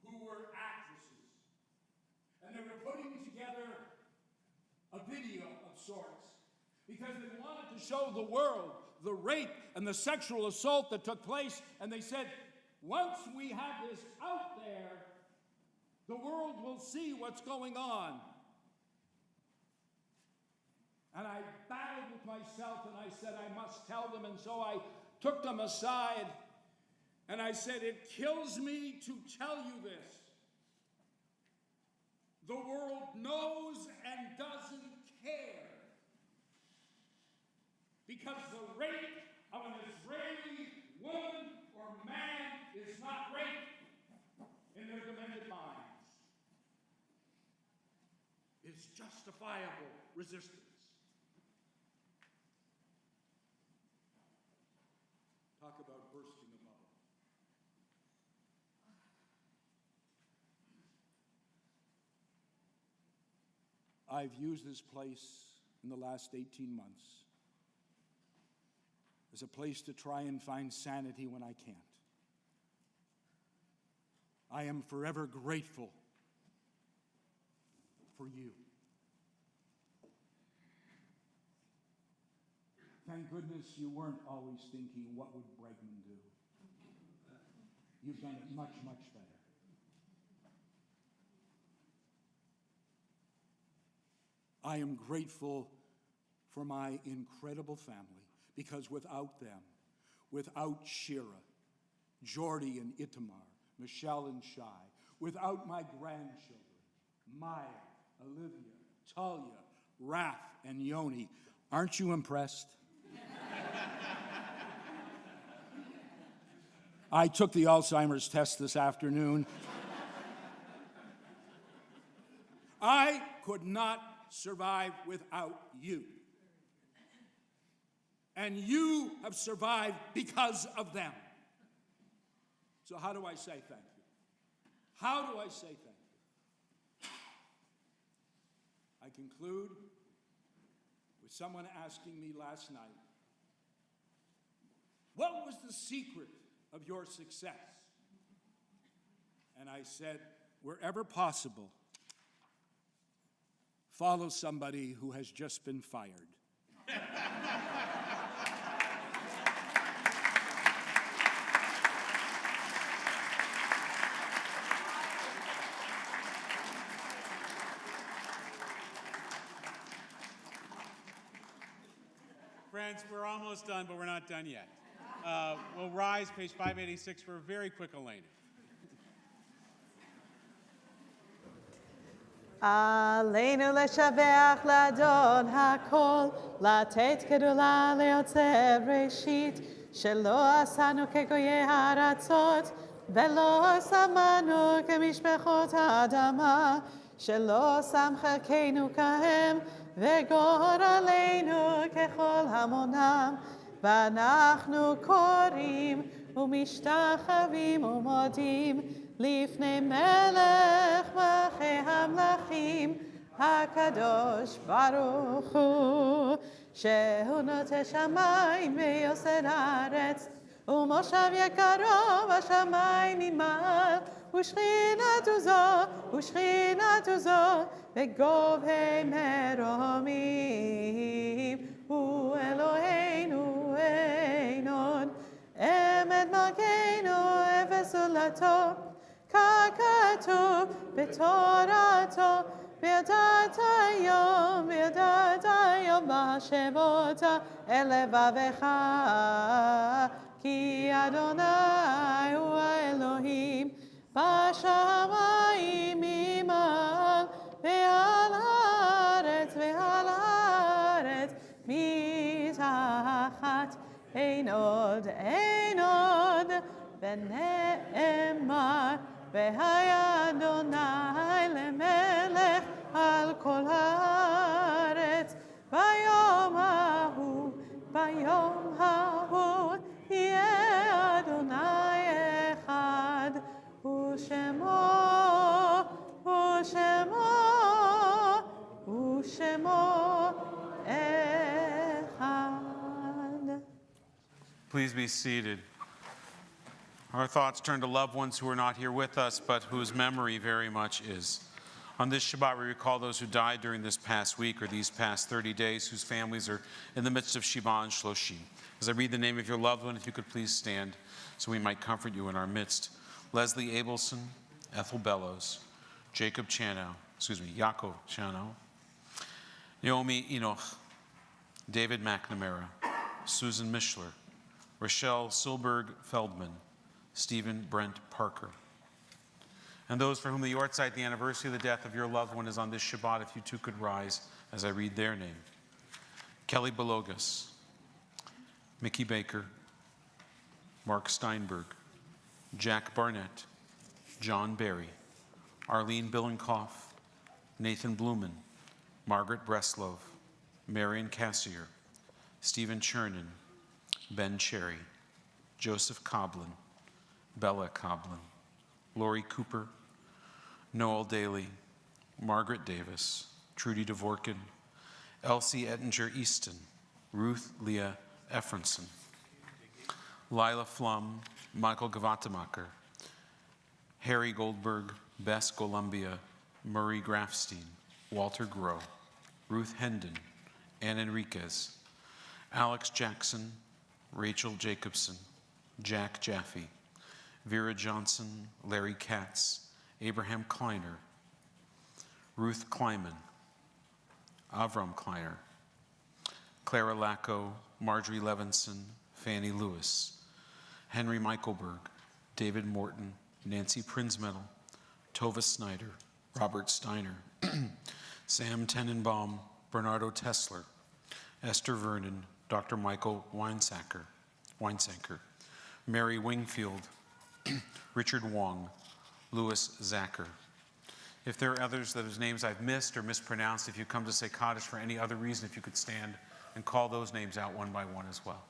who were actresses. And they were putting together a video of sorts because they wanted to show the world the rape and the sexual assault that took place. And they said, once we have this out there, the world will see what's going on. And I battled with myself and I said, I must tell them. And so I took them aside and I said, it kills me to tell you this. The world knows and doesn't care. Because the rape of an Israeli woman or man is not rape in their demented minds. It's justifiable resistance. Talk about bursting a bubble. I've used this place in the last 18 months as a place to try and find sanity when I can't. I am forever grateful for you. Thank goodness you weren't always thinking, what would Bregman do? You've done it much, much better. I am grateful for my incredible family, because without them, without Shira, Jordy and Itamar, Michelle and Shai, without my grandchildren, Maya, Olivia, Talia, Raph, and Yoni, aren't you impressed? I took the Alzheimer's test this afternoon. I could not survive without you. And you have survived because of them. So how do I say thank you? How do I say thank you? I conclude with someone asking me last night, what was the secret of your success? And I said, wherever possible, follow somebody who has just been fired. Friends, we're almost done, but we're not done yet. We'll rise, page 586, for a very quick Elena. עלינו לשבח לאדון הכל, לתת גדולה ליוצר ראשית, שלא עשנו כגויי הארצות, ולא שמנו כמשפחות האדמה, שלא שם חלקנו כהם, וגורלנו ככל המונם. ואנחנו קוראים ומשתחווים ומודים לפני מלך מלכי המלכים, הקדוש ברוך הוא, שהוא נוטה שמיים ויוסד הארץ, ומושב יקרו בשמיים ממעל, ושכינתו זו בגובהי מרומים, הוא אלוהינו אין עוד, אמת מלכנו אפס זולתו, ככתוב בתורתו, וידעת היום בהשבות אל לבבך, כי אדוני הוא האלוהים בשמיים ממעל, ועל הארץ מתחת. אין עוד ונאמר, והיה אדוני למלך על כל הארץ. ביום ההוא יהיה אדוני אחד, ושמו אחד. Please be seated. Our thoughts turn to loved ones who are not here with us, but whose memory very much is. On this Shabbat, we recall those who died during this past week or these past 30 days, whose families are in the midst of Shiva and Shloshim. As I read the name of your loved one, if you could please stand so we might comfort you in our midst. Leslie Abelson, Ethel Bellows, Yaakov Chano, Naomi Enoch, David McNamara, Susan Mishler, Rochelle Silberg Feldman, Stephen Brent Parker. And those for whom the Yortzeit, the anniversary of the death of your loved one, is on this Shabbat, if you too could rise as I read their name. Kelly Belogas, Mickey Baker, Mark Steinberg, Jack Barnett, John Berry, Arlene Billenkoff, Nathan Blumen, Margaret Breslov, Marion Cassier, Stephen Chernin, Ben Cherry, Joseph Coblin, Bella Coblin, Lori Cooper, Noel Daly, Margaret Davis, Trudy Dvorkin, Elsie Ettinger Easton, Ruth Leah Efrenson, Lila Flum, Michael Gavatemacher, Harry Goldberg, Bess Columbia, Murray Grafstein, Walter Groh, Ruth Hendon, Ann Enriquez, Alex Jackson, Rachel Jacobson, Jack Jaffe, Vera Johnson, Larry Katz, Abraham Kleiner, Ruth Kleiman, Avram Kleiner, Clara Lacko, Marjorie Levinson, Fannie Lewis, Henry Michaelberg, David Morton, Nancy Prinsmetal, Tova Snyder, Robert Steiner, Sam Tenenbaum, Bernardo Tesler, Esther Vernon, Dr. Michael Weinsacker, Mary Wingfield, Richard Wong, Louis Zacher. If there are others whose names I've missed or mispronounced, if you come to say Kaddish for any other reason, if you could stand and call those names out one by one as well.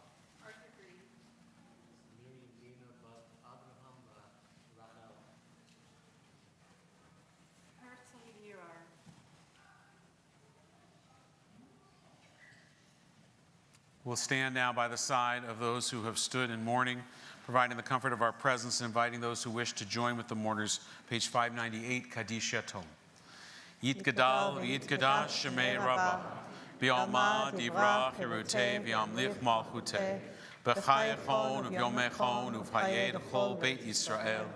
We'll stand now by the side of those who have stood in mourning, providing the comfort of our presence and inviting those who wish to join with the mourners. Page 598, Kaddish Yatom. Yit Gadal, Yit Gadash, Shemei Rabbah, Bialma, Divrach, Yeruteh, Biamlich Malchuteh, B'chayechon, Uv'yomechon, Uv'hayed Chol Beit Yisrael,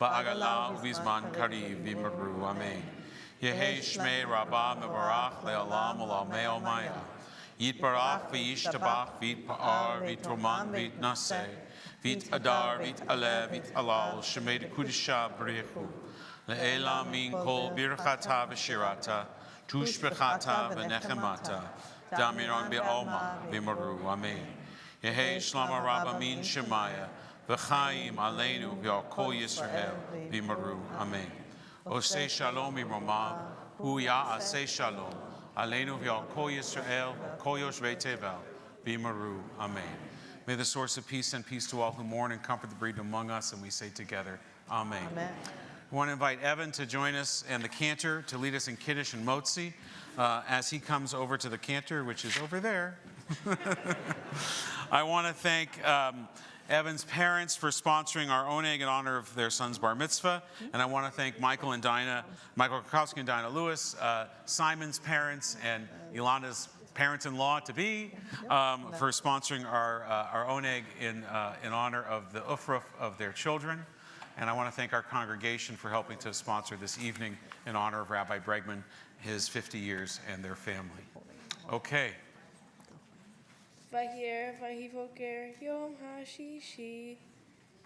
Ba'agala, Uv'izman Kariv, V'imru, Amen. Yehei Shmei Rabbah, Mevarach, Le'alam, Olamei Omaya. Yitbarach v'yishtabach v'yitpa'ar v'yitroman v'yitnaseh v'yitadar v'yitaleh v'yitalal shemei dekudisha b'rechu le'elam min kol birchata v'shirata tushbechata v'nechemata damiron be'alma v'maru amen. Yehei shlama rabba min shemaya v'chaim aleinu v'al kol Yisrael v'maru amen. Osei shalom imrama hu ya'aseh shalom Aleinu v'al kol Yisrael, kol yoshvei tevel, v'maru, amen. May the source of peace send peace to all who mourn and comfort the bereaved among us, and we say together, amen. Amen. I want to invite Evan to join us and the cantor to lead us in Kiddush and Motzi as he comes over to the cantor, which is over there. I want to thank Evan's parents for sponsoring our oneg in honor of their son's bar mitzvah. And I want to thank Michael Krakowski and Dinah Lewis, Simon's parents, and Ilana's parents-in-law to be for sponsoring our oneg in honor of the ufruf of their children. And I want to thank our congregation for helping to sponsor this evening in honor of Rabbi Bregman, his 50 years, and their family. Okay. Vayir vayivoker yom hashishi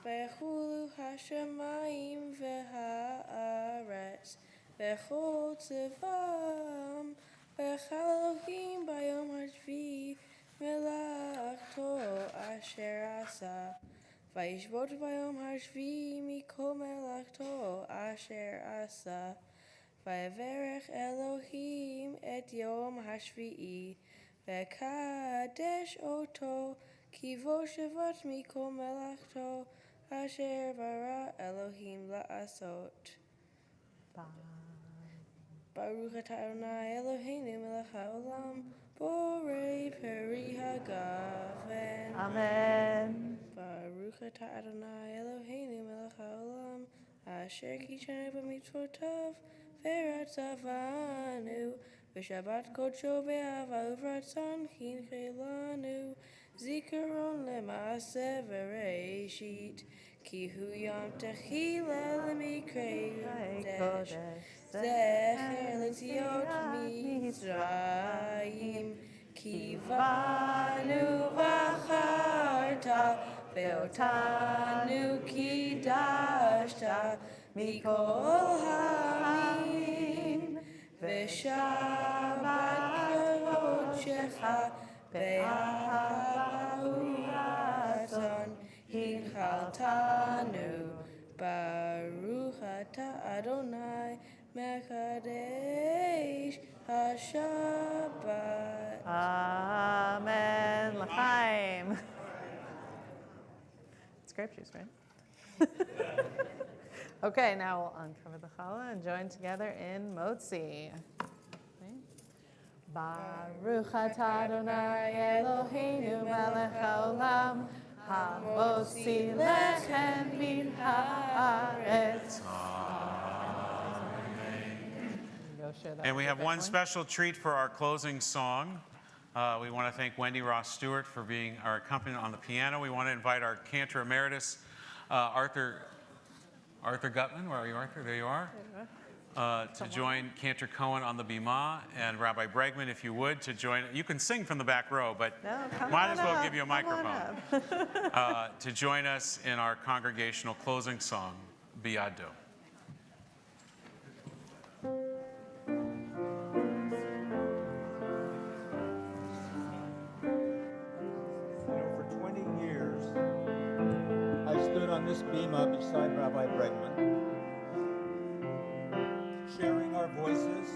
vayachulu hashamayim v'haaretz v'chol tzevam v'chal Elohim bayom hashvi melachto asher asa vayishvot bayom hashvi mikol melachto asher asa vayaverech Elohim et yom hashvi'i V'kadesh oto kivo shevat mikol melachto asher bara Elohim la'asot. Baruch atah Adonai Eloheinu melech haolam borei peri hagafen. Amen. Baruch atah Adonai Eloheinu melech haolam asher kichanu b'mitzvotav v'ratzavanu V'shabbat kodsho be'ava uvratzon hinchei lanu zikaron lema'aseh v'reishit ki hu yom techila l'mikrei kodesh zecher l'tziot mitzrayim ki vanu v'acharta ve'otanu kidashta mikol ha'amim V'shabbat kodshecha be'ahava uratzon hinchaltanu Baruch atah Adonai mekadesh haShabbat. Amen. L'chaim. It's grape juice, right? Okay, now we'll uncover the challah and join together in Motzi. Baruch atah Adonai Eloheinu melech haolam hamotzi lechem min haaretz. And we have one special treat for our closing song. We want to thank Wendy Ross Stewart for being our accompaniment on the piano. We want to invite our cantor emeritus, Arthur Gutman. Where are you, Arthur? There you are. To join Cantor Cohen on the bima, and Rabbi Bregman, if you would, to join. You can sing from the back row, but might as well give you a microphone. To join us in our congregational closing song, Biyado. For 20 years, I stood on this bima beside Rabbi Bregman, sharing our voices,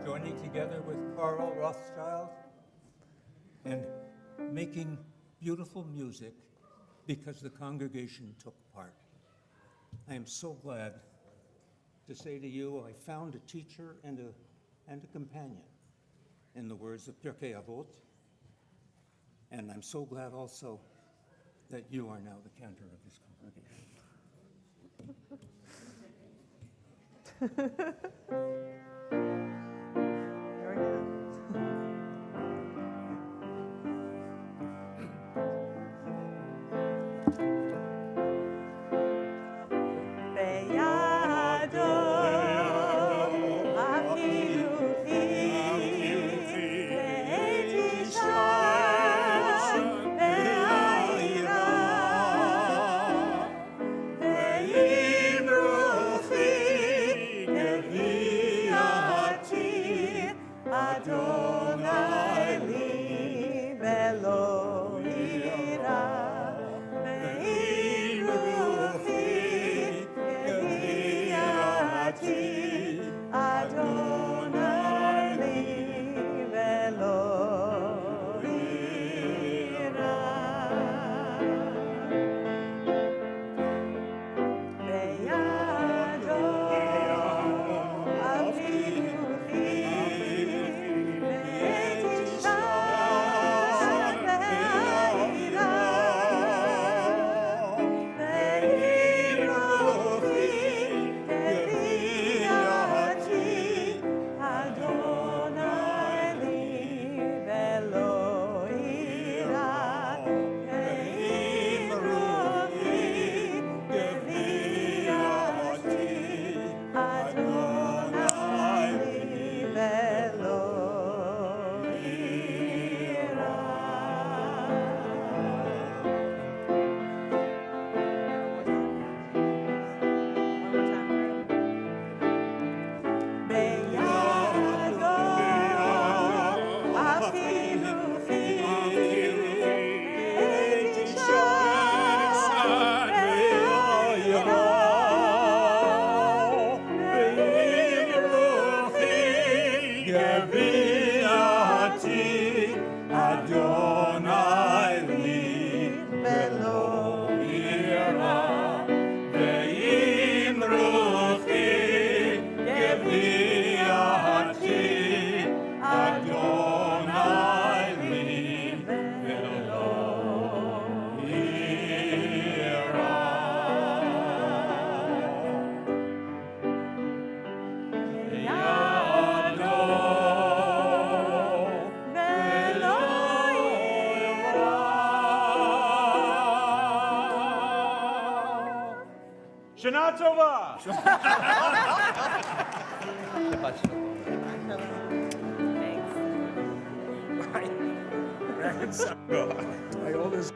joining together with Carl Rothschild, and making beautiful music because the congregation took part. I am so glad to say to you, I found a teacher and a companion, in the words of Pirkei Avot, and I'm so glad also that you are now the cantor of this congregation. Ve'im ruchi Shana Tova! Thanks. My oldest